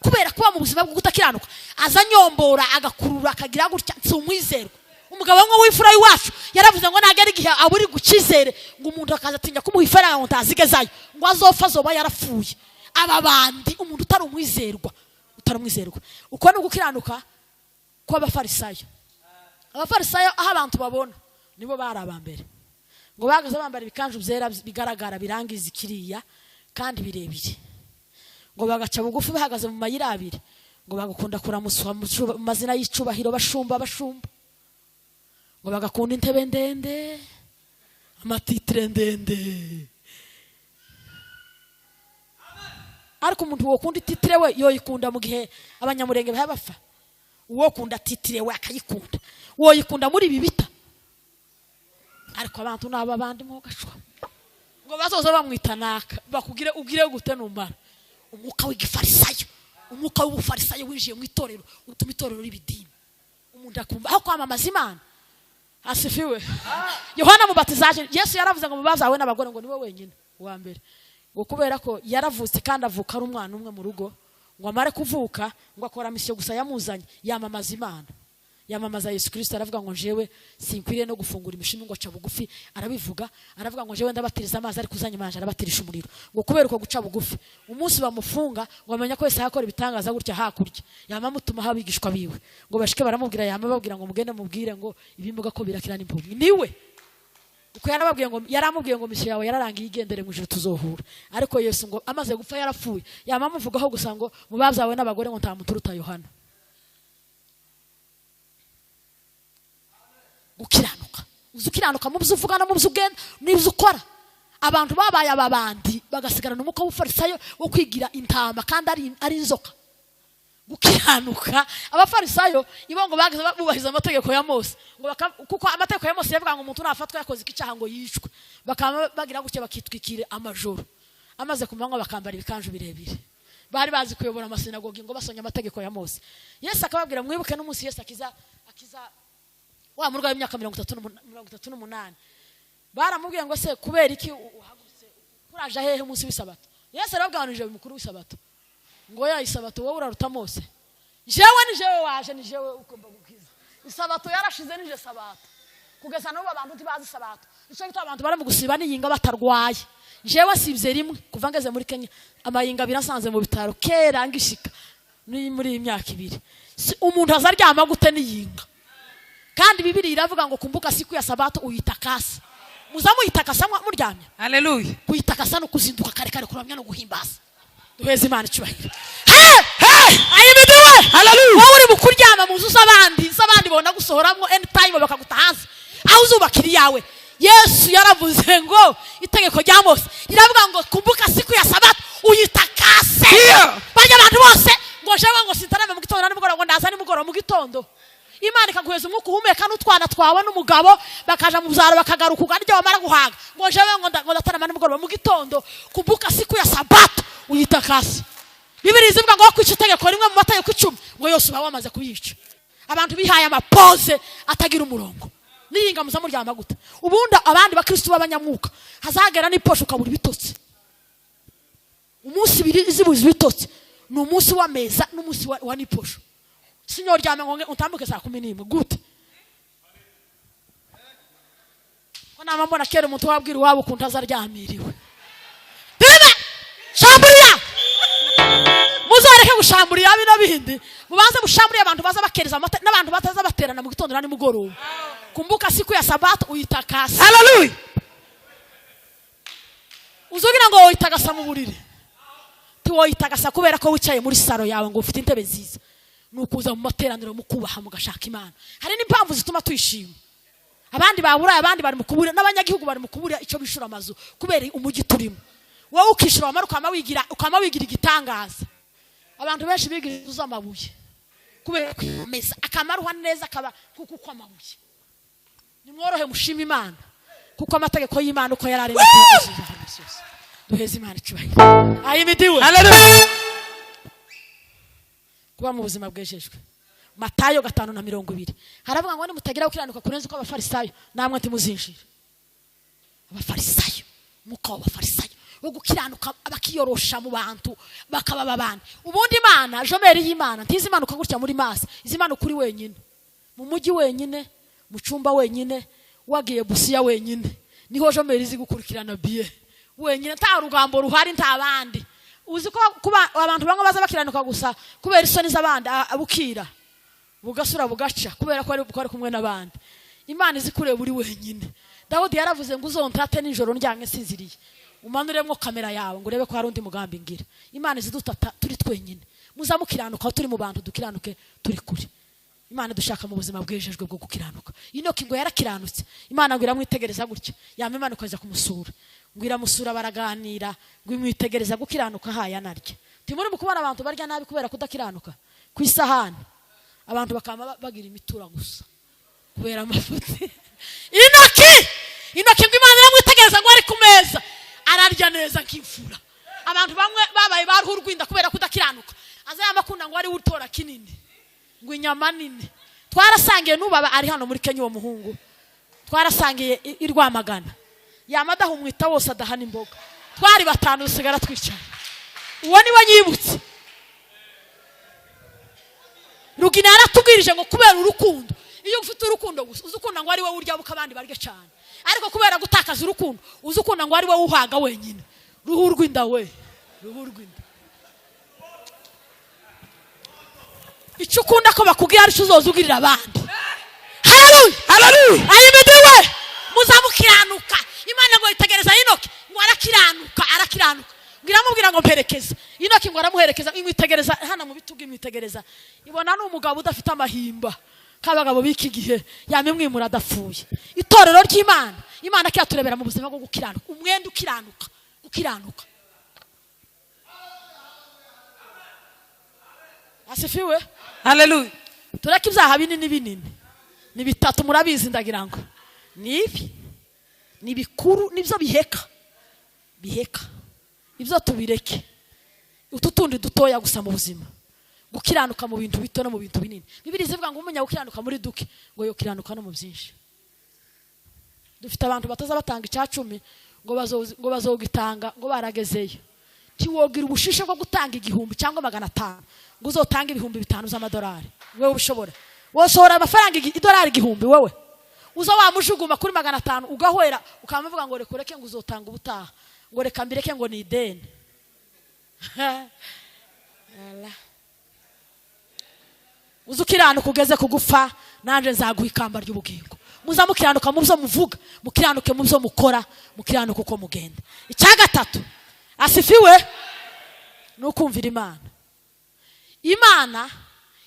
Kubera kuba mu buzima bwo kutakiranuka, aza nyombora agakurura akagira gutya, nsumwizerwa. Umugabo umwe w'ifura y'iwacu yaravuze ngo nagera igihe aburi gukizere ngo umuntu akaza atinya kumuha ifaranga ngo ntazigezayo, ngo azopfa zoba yarapfuye. Aba bandi umuntu utarumwizerwa. Uko ni gukiranuka kw'abafarisayo. Abafarisayo aho abantu babona nibo bari abambere, ngo bagaze bambara ibikanju byera bigaragara birangiza ikiriya kandi birebire, ngo bagaca bugufi bahagaze mu mayira abiri, ngo bagakunda kuramuswa mu mazina y'icubahiro bashumba, ngo bagakunda intebe ndende, amatitire ndende. Ariko umuntu wokunda ititire we yoyikunda mu gihe abanyamurenge bahabafa, uwo kunda titire we akayikunda, woyikunda muri bibita. Ariko abantu naba bandi mu gashwa ngo bazoza bamwitanaka bakugire ugire gute numara. Umwuka w'igifarisayo, umwuka w'ubufarisayo winjiye mu itorero, utuma itorero ribidini. Umuntu akumva aho kwamamaza Imana. Asifiwe. Yohana mubatizaje, Yesu yaravuze ngo mubazawe n'abagore ngo niwe wenyine wa mbere, ngo kubera ko yaravutse kandi avuka ari umwana umwe mu rugo, ngo amare kuvuka ngo akora misiyo gusa yamuzanye, yamamaza Imana, yamamaza Yesu Kristo. Aravuga ngo jewe sinkwiriye no gufungura imishimi, ngo aca bugufi arabivuga. Aravuga ngo jewe ndabatiriza amazi ariko uzanye imanje arabatirisha umuriro. Ngo kubera uko guca bugufi umunsi bamufunga ngo amenya ko Yesu yakora ibitangaza gutya hakurya, yama mutuma habigishwa biwe ngo bashike baramubwira, yama babwira ngo mugende mubwire ngo ibimuga ko birakira n'impumyi niwe. Uko yarababwiye ngo yaramubwiye ngo misiyo yawe yararangiye igendere mu ijuru tuzohura. Ariko Yesu ngo amaze gupfa yarapfuye, yama muvugaho gusa ngo mubabyawe n'abagore ngo nta muturuta Yohana. Gukiranuka, uzukiranuka mu byo uvuga no mu byo ugenda n'ibyo ukora. Abantu babaye ababandi bagasigarana umwuka w'ubufarisayo wo kwigira intama kandi ari inzoka. Gukiranuka, abafarisayo ibongo bagaze bubahiza amategeko ya Mose, ngo kuko amategeko ya Mose yavuga ngo umuntu nafatwa yakoze icyaha ngo yicwe, bakaba bagira gutya bakitwikire amajoro, amaze kumanywa bakambara ibikanju birebire. Bari bazi kuyobora amasinagogi ngo basonye amategeko ya Mose. Yesu akababwira mwibuke n'umunsi Yesu akiza wa murwa w'imyaka 38. Baramubwiye ngo se kubera iki uhagurutse kuraje hehe umunsi w'isabato? Yesu arabwanije umukuru w'isabato ngo ya isabato wowe uraruta Mose. Jewe ni jewe waje, ni jewe ukomba gukiza. Isabato yarashize nije sabato, kugeza n'ubu abantu ntibazi sabato. Nicyo gituma abantu bari mu gusiba n'iyinga batarwaye. Jewe sibye rimwe kuva ngeze muri Kenya, amayinga birasanze mu bitaro kera ngishika ni muri imyaka 2. Umuntu azaryama gute n'iyinga? Kandi Bibiri iravuga ngo kumbuka siku ya sabato uyitakase. muzamuyitakasa muryamye. Hallelujah. Kuyitakasa no kuzinduka kare kare kuramya no guhimbaza. Duheze Imana icyubahiro. Ayimidiwe. Hallelujah. Wowe uri mukuryama mu nzu z'abandi bona gusohoramwo anytime bakaguta hanze. Aho uzubakira yawe. Yesu yaravuze ngo itegeko rya Mose riravuga ngo kumbuka siku ya sabato uyitakase. Bajya abantu bose ngo jewe ngo sintarame mu gitondo n'imugoroba ngo ndaza n'imugoroba mu gitondo. Imana ikaguheza umwuka uhumeka n'utwana twawe n'umugabo bakaja mu byaro bakagaruka ugarya wamara guhaga ngo jewe ngo ndatarama n'imugoroba mu gitondo kumbuka siku ya sabato uyitakase. Bibiri zivuga ngo kwica itegeko rimwe mu mategeko 10 ngo yose uba wamaze kuyica. Abantu bihaye amapose atagira umurongo. Niyinga muzamuryama gute. Ubunda abandi bakristo b'abanyamwuka hazagera n'iposho ukabura bitotse. Umunsi biri izibuzi bitotse ni umunsi w'ameza n'umunsi wa niposho. Sinyo ryame ngo utambuke saa 11 gute. Kona mbona kera umuntu wabwira wabo kunta azaryamiriwe. Direbe shamburiya. Muzareke gushamburira bino bindi. Mubanze mushamburiye abantu baza bakereza amata n'abantu bataza baterana mu gitondo na mugoroba. Kumbuka siku ya sabato uyitakasa. Hallelujah. Uzogira ngo uyitakasa mu buriri. Tiwoyitakasa kubera ko wicaye muri saro yawe ngo ufite intebe nziza. Nukuza mu materaniro mukubaha mugashaka Imana. Hari n'impamvu zituma tuyishima. Abandi babura abandi bari mu kubura n'abanyagihugu bari mu kubura ico bishura amazu kubera umujyi turimo. Wowe ukishira amaruka ukama wigira igitangaza. Abantu benshi bigira uzamabuye. Kubera kwimeza akamaruha neza akaba kuko kwamabuye. Nimworohe mushima Imana kuko amategeko y'Imana uko yararemye duheze Imana icyubahiro. Ayimidiwe. Hallelujah. Kuba mu buzima bwejejwe. Matayo 5:20 haravuga ngo nimutagira gukiranuka kurenza uko abafarisayo namwe ntimuzinjira. Abafarisayo muko abafarisayo wo gukiranuka abakiyorosha mu bantu bakaba babandi. Ubundi Imana jomeri y'Imana ntizimanuka gutya muri masa izimanuka kuri wenyine mu mujyi wenyine mu cyumba wenyine wagiye busiya wenyine niho jomeri zigukurikirana biye wenyine nta rugambo ruhari nta bandi. Uzi ko kuba abantu bamwe baza bakiranuka gusa kubera isoni z'abandi abukira bugasura bugaca kubera ko ari kumwe n'abandi. Imana izikureba uri wenyine. Dawudi yaravuze ngo uzontate nijoro ndyange sinziriye umanuremwo kamera yawe ngo urebe ko hari undi mugambi ngira. Imana izidutata turi twenyine muzamukiranuka turi mu bantu dukiranuke turi kuri. Imana dushaka mu buzima bwejejwe bwo gukiranuka. Inoki ngo yarakiranutse Imana ngo iramwitegereza gutya yama Imana ukaza kumusura ngo iramusura baraganira ngo imwitegereza gukiranuka haya narye. Timuri mukubona abantu barya nabi kubera kudakiranuka ku isahani abantu bakama bagira imitura gusa kubera amafuti. Inoki ngo Imana iramwitegereza ngo ari ku meza ararya neza nk'imfura. Abantu bamwe babaye baruhu rwinda kubera kudakiranuka azaya makunda ngo ari utora kinini ngo inyama nini. Twarasangiye nubaba ari hano muri Kenya uwo muhungu twarasangiye irwamagana yamadaha umwita wose adahana imboga twari batanu usigara twicaye. Uwo ni wanyibutse Rugina yaratubwirije ngo kubera urukundo iyo ufite urukundo gusa uzukunda ngo ari we urya bukabandi barye cyane ariko kubera gutakaza urukundo uzukunda ngo ari we uhaga wenyine. Ruhu rwinda we ruhu rwinda icyo ukunda ko bakubwira ari cyo uzozugirira abandi. Hallelujah. Hallelujah. Ayimidiwe muzamukiranuka. Imana ngo itegereza Inoki ngo arakiranuka ngiramubwira ngo mperekeza Inoki ngo aramuherekeza imwitegereza hana mu bitugu imwitegereza ibona n'umugabo udafite amahimba kabagabo biki gihe yamemwimura adapfuye. Itorero ry'Imana Imana cyaturebera mu buzima bwo gukiranuka umwenda ukiranuka. Asifiwe. Hallelujah. Tureke ibyaha binini ni bitatu murabizi ndagira ngo nibi ni bikuru nibyo biheka ibyo tubireke ututundi dutoya gusa mu buzima gukiranuka mu bintu bito no mu bintu binini. Bibiri zivuga ngo umenya gukiranuka muri duke ngo yo kiranuka no mu byinshi. Dufite abantu bataza batanga icya 10 ngo bazogitanga ngo baragezeyo. Tiwogira ubushishe bwo gutanga 1000 cyangwa 500 ngo uzotanga 5,000 z'amadolari. Wewe ubishobora wosohora amafaranga idolari 1000 wewe uzo wamujuguma kuri 500 ugahwera ukamuvuga ngo rekureke ngo uzotanga ubutaha ngo reka mbireke ngo ni ideni. Uzukirana kugeze kugufa nanje nzaguha ikamba ry'ubugingo muza mukiranuka mu byo muvuga, mukiranuke mu byo mukora, mukiranuka uko mugenda. Icya gatatu asifiwe no kumvira Imana. Imana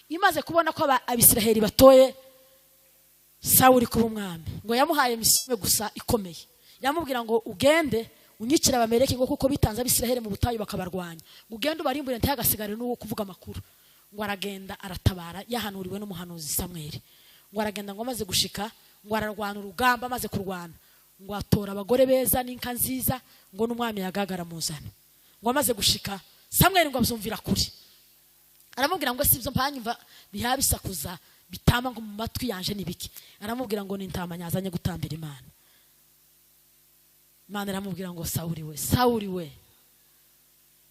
imaze kubona ko Abisiraheli batoye Sawuli kuba umwami, ngo yamuhaye misiyo gusa ikomeye. Yamubwira ngo ugende unyikira Abameleki ngo kuko bitanze Abisiraheli mu butayu bakabarwanya, ngo ugende ubarimbure ntihagasigare n'uwo kuvuga amakuru. Ngo aragenda aratabara yahanuriwe n'umuhanuzi Samweli. Ngo aragenda ngo amaze gushika ngo ararwana urugamba, amaze kurwana ngo atora abagore beza n'inka nziza, ngo n'umwami yagagara muzana. Ngo amaze gushika Samweli ngo abyumvira kuri, aramubwira ngo sibyo mpanyumva bihabisakuza bitama ngo mu matwi yanje nibiki. Aramubwira ngo n'intama nyazanye gutambira Imana. Imana aramubwira ngo Sawuli we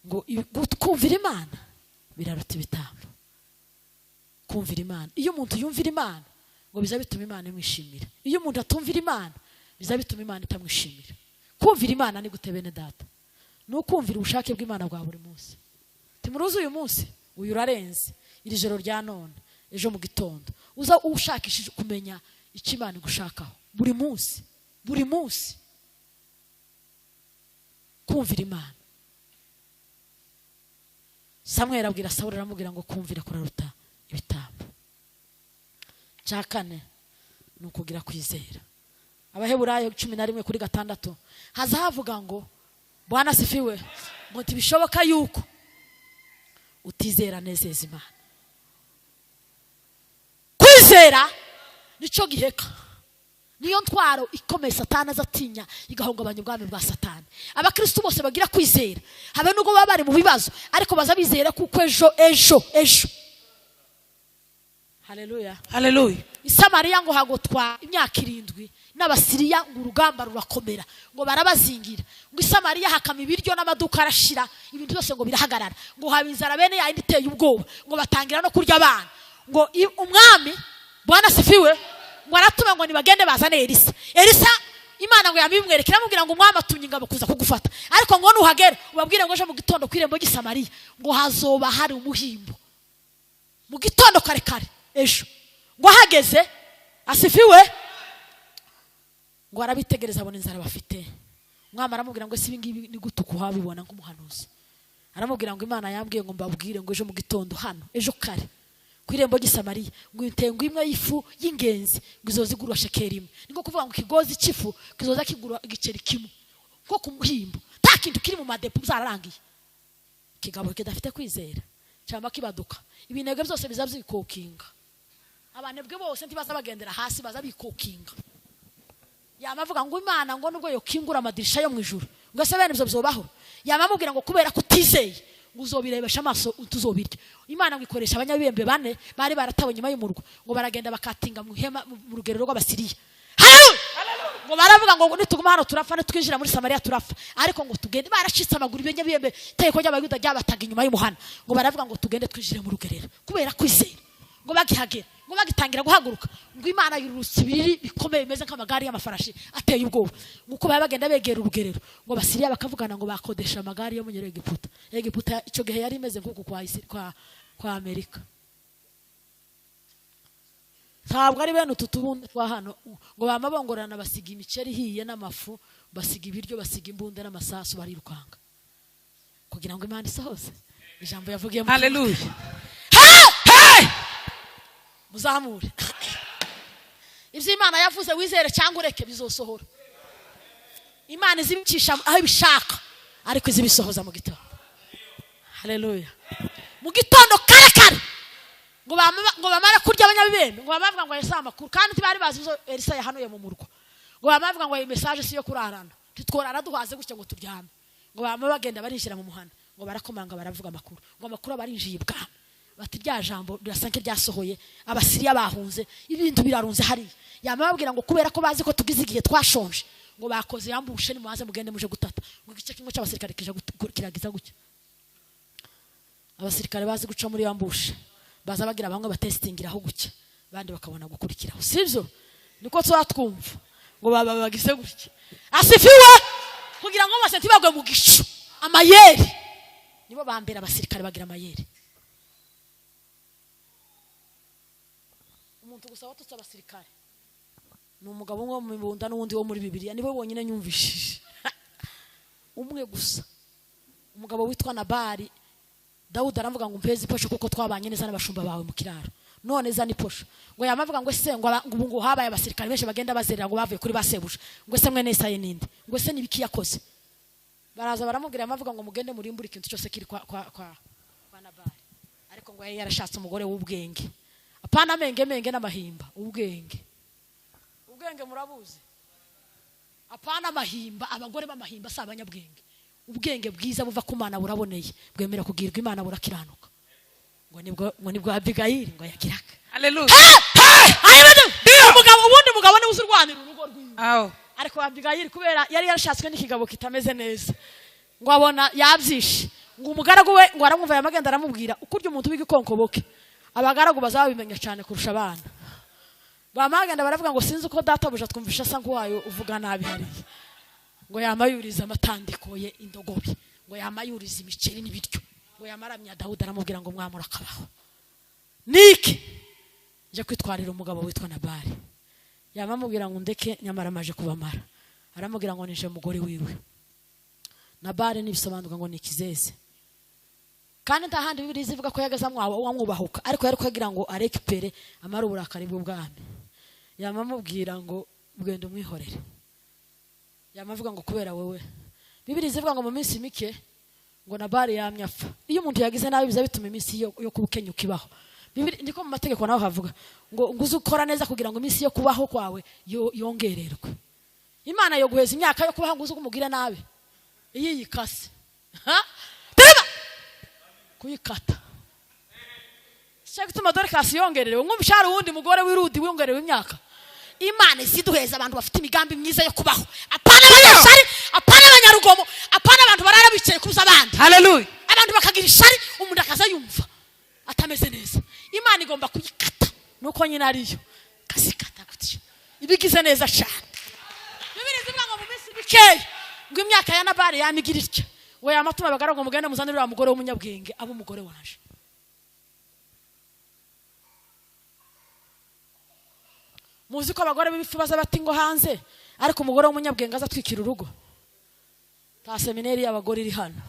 ngo kumvira Imana biraruta ibitambo. Kumvira Imana, iyo umuntu yumvira Imana ngo biza bituma Imana imwishimira. Iyo umuntu atumvira Imana biza bituma Imana itamwishimira. Kumvira Imana ni gute bene data? No kumvira ubushake bw'Imana bwa buri munsi. Timuruzi uyu munsi, uyu urarenze, iri joro rya none, ejo mu gitondo uza ushakishije kumenya icyo Imana igushakaho buri munsi, buri munsi. Kumvira Imana. Samweli abwira Sawuli, aramubwira ngo kumvira kuraruta ibitambo. Cya kane ni ukugira kwizera. Abaheburayo 11:6 haza havuga ngo Bwana asifiwe, ngo ntibishoboka yuko utizera nezeza Imana. Kwizera nico giheka, niyo ntwaro ikomeye Satani azatinya igahungabanya ubwami bwa Satani. Abakristo bose bagira kwizera, habe nubwo baba bari mu bibazo, ariko bazabizera kuko ejo. Haleluya, haleluya. Isamariya ngo hagotwa imyaka 7 n'Abasiriya ngo urugamba rurakomera, ngo barabazingira, ngo Isamariya hakama ibiryo n'amaduka arashira, ibintu byose ngo birahagarara, ngo habinzara bene yindi iteye ubwoba, ngo batangira no kurya abana. Ngo umwami Bwana asifiwe ngo aratuma ngo nibagende bazane Elisa. Imana ngo yamimwerekera amubwira ngo umwami atumye ingabo kuza kugufata, ariko ngo nuhagera ubabwire ngo ejo mu gitondo kwirembo ry'Isamariya ngo hazoba hari umuhimbo mu gitondo kare ejo. Ngo hageze asifiwe ngo arabitegereza abona inzara bafite. Umwami aramubwira ngo si ibingibi ni gutuku habibona nk'umuhanuzi. Aramubwira ngo Imana yambwiye ngo mbabwire ngo ejo mu gitondo hano ejo kare kwirembo ry'Isamariya ngo intengo imwe y'ifu y'ingenzi ngo izozigurwa shekeri imwe. Niko kuvuga ngo kigozi c'ifu kizoza kigurwa igiceri kimwe ko ku muhimbo, nta kintu kiri mu madepo zararangiye. Kigabo kidafite kwizera cyangwa kibaduka, ibinebwe byose bizabyikokinga. Abanebwe bose ntibaza bagendera hasi, baza bikokinga. Yamavuga ngo Imana ngo nubwo yo kingura amadirisha yo mu ijuru ngo se bene ibyo bizobaho. Yamamubwira ngo kubera kutizeye ngo uzobirebesha amaso utuzobirya. Imana ngo ikoresha abanyabembe 4 bari baratabonye nyuma y'umurwa, ngo baragenda bakatinga mu ihema mu rugerero rw'Abasiriya. Haleluya! Ngo baravuga ngo nituguma hano turapfa, nitwinjira muri Samariya turapfa, ariko ngo tugende barashitse amaguru y'abanyabembe teko ry'Abayuda ryabataga inyuma y'umuhana. Ngo baravuga ngo tugende twinjire mu rugerero kubera kwizera. Ngo bagihagera ngo bagitangira guhaguruka ngo Imana yurutse ibiri bikomeye bimeze nk'amagari y'amafarashi ateye ubwoba. Nguko bagenda begera urugerero ngo Abasiriya bakavugana ngo bakodesha amagari yo mu Egiputa. Egiputa icyo gihe yari imeze nk'uko kwa Amerika. Ntabwo ari bene ututubundi twa hano ngo bamabongorana basiga imiceri hiye n'amafu, basiga ibiryo, basiga imbunda n'amasasu barirukanga kugira ngo Imana isohoze ijambo yavugiye mu. Haleluya. Muzamure ibyo Imana yavuze, wizere cyangwa ureke bizosohora. Imana izibicisha aho ibishaka, ariko izibisohoza mu gitondo. Haleluya. Mu gitondo kare ngo bamara kurya abanyabibembe, ngo bamavuga ngo Elisa amakuru, kandi tibari bazi zo Elisa yahanuye mu murwa. Ngo bamavuga ngo iyi message si yo kurarana, titworara duhaze gutya ngo turyame. Ngo bagenda barinjira mu muhana, ngo barakomanga baravuga amakuru, ngo amakuru abarinjiye ibwami bati rya jambo rirasanke ryasohoye, Abasiriya bahunze, ibintu birarunze hari. Yamababwira ngo kubera ko bazi ko tugize igihe twashonje, ngo bakoze yambushe ni muhaze mugende muje gutata. Ngo igice kimwe cy'abasirikare kiragiza gutya. Abasirikare bazi guca muri yambushe baza bagira bamwe batestingira aho gutya, bandi bakabona gukurikiraho. Sivyo niko twatwumva ngo baba bagise gutya. Asifiwe kugira ngo bose ntibagwe mu gicu. Amayeri nibo bambera abasirikare bagira amayeri. Umuntu gusaba tutse abasirikare ni umugabo umwe mu Mibunda n'uwundi wo muri Bibiliya niwe wonyine nyumvishije umwe gusa umugabo witwa Nabali. Dawudi aravuga ngo mpeze iposho kuko twabanye neza n'abashumba bawe mu kiraro none za niposho ngo yamavuga ngo ese ngo habaye abasirikare benshi bagenda bazerera ngo bavuye kuri basebuja ngo ese mwene Isaye ninde ngo ese nibiki yakoze baraza baramubwira yamavuga ngo mugende murimbura ikintu cyose kiri kwa Nabali ariko ngo yari yarashatse umugore w'ubwenge apana menge n'amahimba ubwenge murabuze apana amahimba abagore b'amahimba si abanyabwenge ubwenge bwiza buva ku Mana buraboneye bwemera kugirwa Imana burakiranuka ngo nibwo Abigayili ngo yagiraga Haleluya. ubundi mugabo ni uzurwanira urugo rwiwe ariko Abigayili kubera yari yarashatswe n'ikigabo kitameze neza ngo abona yabyishe ngo umugaragu we ngo aramwumva yamagenda aramubwira ukurya umuntu w'igikonkoboke abagaragu bazabimenya cyane kurusha abana bamagenda baravuga ngo sinzi uko databuja twumvisha asa nk'uwayo uvuga nabi hariya ngo yamayuriza amatandiko ye indogobe ngo yamayuriza imiceri n'ibiryo ngo yamaramya Dawudi aramubwira ngo mwamura akabaho niki je kwitwarira umugabo witwa Nabali yamamubwira ngo ndeke nyamara amaje kubamara aramubwira ngo nije mugore wiwe Nabali nibisobanuka ngo nikizeze kandi ntahandi Bibiliya ivuga ko yagaza wamwubahuka ariko yari kugira ngo arekipere amara uburakari bw'ubwami yamamubwira ngo bwende umwihorere yamavuga ngo kubera wewe Bibiliya ivuga ngo mu minsi mike ngo Nabali yamyapfa iyo umuntu yagize nabi biza bituma iminsi yo kubukenyuka ibaho Bibiliya ndiko mu mategeko naho havuga ngo uzukora neza kugira ngo iminsi yo kubaho kwawe yongererwe Imana yo guheza imyaka yo kubaho ngo uzumugira nabi iyi yikase tereba kuyikata cyagituma Dorcas yongererewe nk'umushara wundi mugore w'Irudi wongerewe imyaka Imana isiduheza abantu bafite imigambi myiza yo kubaho apana abanyashari apana abanyarugomo apana abantu barara bicaye kuza abandi Haleluya. abantu bakagira ishari umuntu akaza yumva atameze neza Imana igomba kuyikata nuko nyine ariyo kasikata gutyo ibigize neza cyane Bibiliya ivuga ngo mu minsi bikeye ngo imyaka ya Nabali yamigira itya we yamatuma abagaragu mugende muzanire wa mugore w'umunyabwenge abo umugore waje muzi ko abagore b'ibifu baza bati ngo hanze ariko umugore w'umunyabwenge aza twikira urugo ta seminari y'abagore iri hano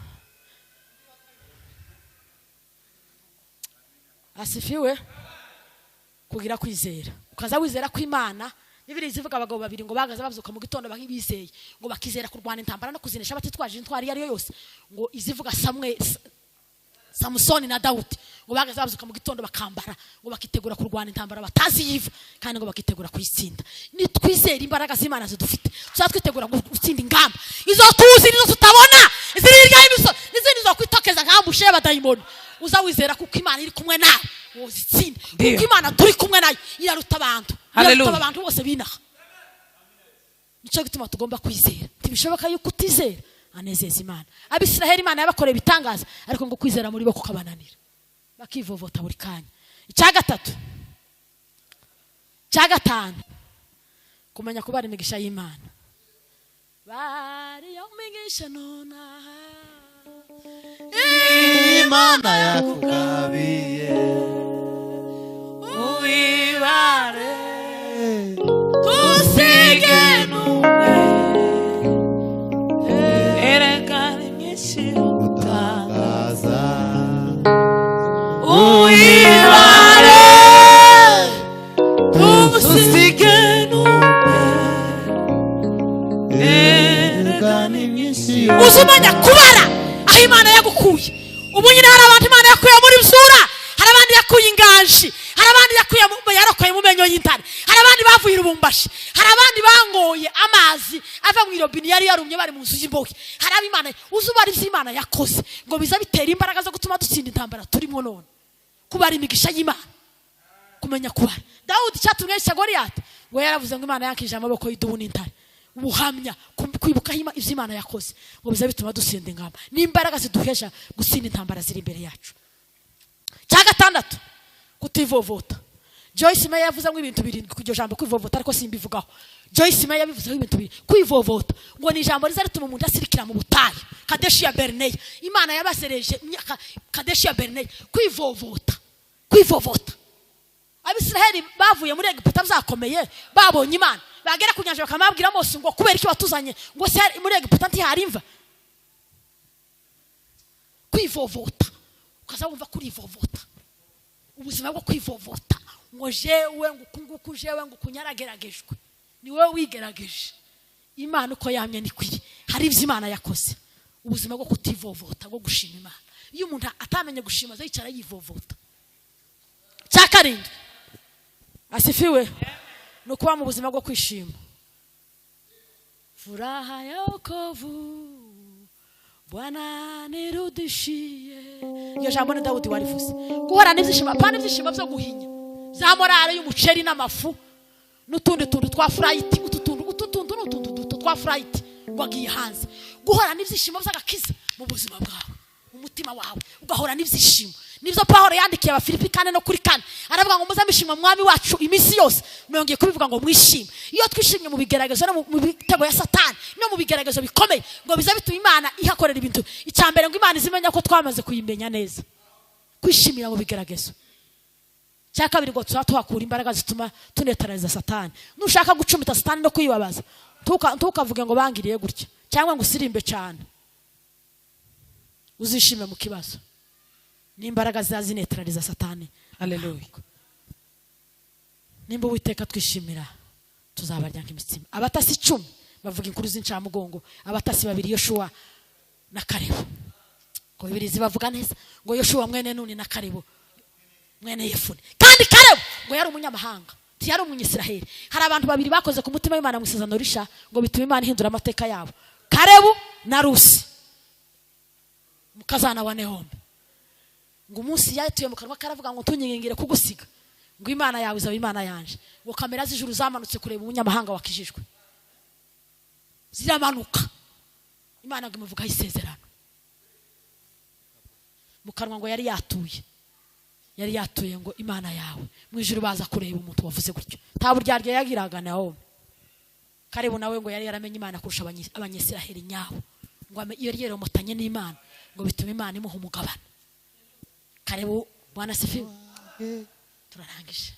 asifiwe kugira kwizera ukaza wizera ko Imana Bibiliya ivuga abagabo babiri ngo bagaza bavuka mu gitondo bakibizeye ngo bakizera kurwana intambara no kuzinesha batitwaje intwari yari yo yose ngo izivuga Samusoni na Dawudi ngo bagaza bavuka mu gitondo bakambara ngo bakitegura kurwana intambara batazi yiva kandi ngo bakitegura kuyitsinda nitwizera imbaraga z'Imana zidufite tuzatwitegura gutsinda ingamba izo tuzi nizo tutabona izirya imiso n'izindi zo kwitokeza nkambushe y'abadayimoni uza wizera kuko Imana iri kumwe nawe wozitsinda kuko Imana turi kumwe nayo iraruta abantu iraruta abantu bose binaha nico gituma tugomba kwizera tibishoboka yuko utizera anezeza Imana Abisiraheli Imana yabakoreye bitangaza ariko ngo kwizera muri bo kukabananira bakivovota buri kanya icyagatanu kumenya kubara imigisha y'Imana bari yo migisha nona Imana yakugabiye uibare tusige numwe erekane myinshi gutangaza uibare tusige numwe erekane myinshi uzumanya kubara aho Imana yagukuye ubu nyine hari abantu Imana yakuye muri Bzura hari abandi yakuye inganji hari abandi yarokoye mu menyo y'intare hari abandi bavuye Rubumbashi hari abandi bangoye amazi ava mu irobini yari yarumye bari mu nzu y'imbohe hari ab'Imana uzubara ivy'Imana yakoze ngo biza bitera imbaraga zo gutuma dutsinda intambara turimo none kubara imigisha y'Imana kumenya kubara Dawudi cyatumye Goliyati ngo yaravuze ngo Imana yankije amaboko y'idubu n'intare ubuhamya kwibuka ivy'Imana yakoze ngo biza bituma dutsinda ingamba n'imbaraga ziduhesha gutsinda intambara ziri imbere yacu cyagatandatu kutivovota Joyce Meyer yavuze ngo ibintu birindwi kujyo jambo kwivovota ariko simbivugaho Joyce Meyer yabivuze ibintu biri kwivovota ngo ni jambo riza rituma umuntu asirikira mu butayu Kadeshi ya Barnea Imana yabasereje Kadeshi ya Barnea kwivovota Abisiraheli bavuye muri Egiputa byakomeye babonye Imana bagera ku nyanja bakamabwira Mose ngo kubera iki watuzanye ngo se muri Egiputa ntihari imva kwivovota ukaza wumva kurivovota ubuzima bwo kwivovota ngo jewe ngukunguku jewe ngukunyarageragejwe ni wowe wigerageje Imana uko yamye ni kwiri hari ibyo Imana yakoze ubuzima bwo kutivovota bwo gushima Imana iyo umuntu atamenye gushima azicara yivovota cyakarindi asifiwe no kuba mu buzima bwo kwishima furaha ya wokovu Bwana nirudishie iyo jambo ni Dawudi warivuze guhora n'ibyishimo apana ibyishimo byo guhinya za morale y'umuceri n'amafu n'utundi tuntu twa fright ututuntu twa fright wagiye hanze guhora n'ibyishimo by'agakiza mu buzima bwawe umutima wawe ugahora n'ibyishimo nibyo Pawulo yandikiye Abafilipi 4 no kuri 4 aravuga ngo muzamishima mwami wacu iminsi yose mwongeye kubivuga ngo mwishime iyo twishimye mu bigeragezo no mu bitego ya Satani no mu bigeragezo bikomeye ngo biza bituma Imana ihakorera ibintu icyambere ngo Imana izimenya ko twamaze kuyimenya neza kwishimira mu bigeragezo cyakabiri ngo tuhakura imbaraga zituma tunetarariza Satani nushaka gucumita Satani no kuyibabaza tukavuge ngo bangiriye gutya cyangwa ngo usirimbe cyane uzishime mu kibazo n'imbaraga zazinetarariza Satani haleluya nimba Uwiteka twishimira tuzabarya nk'imitsima abatasi 10 bavuga inkuru z'incamugongo abatasi 2 Yoshua na Kalebu ko bibirizi bavuga neza ngo Yoshua mwene Nuni na Kalebu mwene Yefune kandi Kalebu ngo yari umunyamahanga yari umunyisiraheli hari abantu babiri bakoze ku mutima w'Imana mu isezerano risha ngo bitume Imana ihindura amateka yabo Kalebu na Rusi mukazana wa Nehombe ngo umunsi yatuye mu kanwa karavuga ngo tunyingingire kugusiga ngo Imana yawe izaba Imana yanje ngo kamera z'ijuru zamanutse kureba umunyamahanga wakijijwe ziramanuka Imana ngo imuvuga isezerano mu kanwa ngo yari yatuye ngo Imana yawe mu ijuru baza kureba umuntu wavuze gutyo nta buryarya yagiraga naho Kalebu nawe ngo yari yaramenye Imana kurusha abanyesiraheli nyaho ngo iyo rero mutanye n'Imana ngo bitume Imana imuha umugabane Kalebu Bwana sifiwe turarangije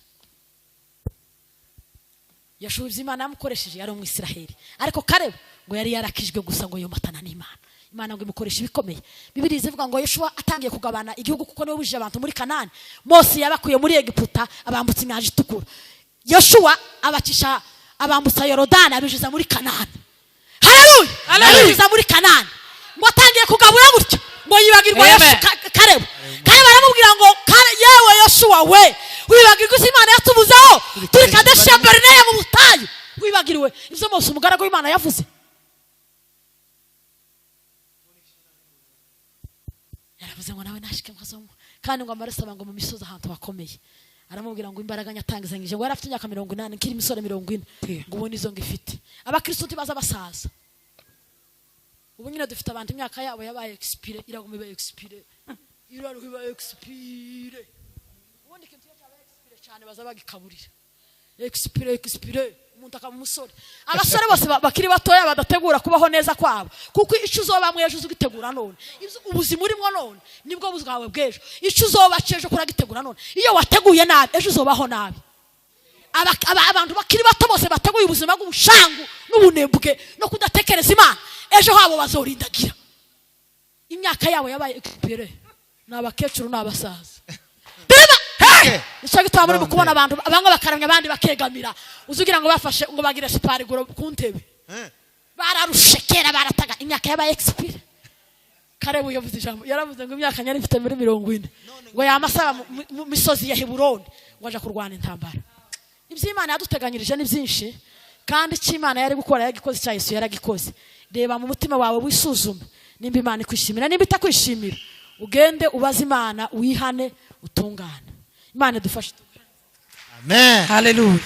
Yoshua Imana yamukoresheje yari mu Isiraheli ariko Kalebu ngo yari yarakijwe gusa ngo yomatana n'Imana Imana ngo imukoresha ibikomeye Bibiliya ivuga ngo Yoshua atangiye kugabana igihugu kuko niwe bujije abantu muri Kanani Mose yabakuye muri Egiputa abambutsa inyanja itukura Yoshua abacisha abambutsa Yorodani abijiza muri Kanani haleluya abijiza muri Kanani ngo atangiye kugabura gutyo ngo yibagirwa Kalebu kandi baramubwira ngo yewe Yoshua we wibagirwa Imana yatubuzaho turi Kadeshi Barnea mu butayu wibagiriwe ibyo Mose umugaragu w'Imana yavuze yaravuze ngo nawe nashike mwazo kandi ngo amaraso abango mu misozi ahantu bakomeye aramubwira ngo imbaraga nyatangizanyije ngo yarafite imyaka 80 nkiri imisore 40 ngo ubone izo ngifite abakristo ntibaza basaza ubu nyine dufite abantu imyaka yabo yabaye expire iraguma ibaye expire iraruhiba expire ubundi kintu cyabaye expire cyane baza bagikaburira expire umuntu akamusore abasore bose bakiri batoya badategura kubaho neza kwabo kuko icyo uzoba mweje uzigitegura none ubuzima urimo none nibwo buzwawe bwejo icyo uzoba ceje kuragitegura none iyo wateguye nabi ejo uzobaho nabi abantu bakiri bato bose bateguye ubuzima bw'ubushangu n'ubunebwe no kudatekereza Imana ejo habo bazorindagira imyaka yabo yabaye expire n'abakecuru n'abasaza Nishaka tutamuri kubona abantu bamwe bakaramya abandi bakegamira uzugira ngo bafashe ngo bagire sipariguro ku ntebe bararushekera barataga imyaka yabaye expire Kalebu yavuze ijambo yaravuze ngo imyaka nyari mfite muri 40 ngo yamasaba mu misozi ya Heburoni ngo aje kurwana intambara ibyo Imana yaduteganyirije ni byinshi kandi icyo Imana yari gukora yagikoze cya Yesu yaragikoze reba mu mutima wawe wisuzume nimba Imana ikwishimira nimba itakwishimira ugende ubaze Imana wihane utungane Imana dufashe. Amen. Hallelujah.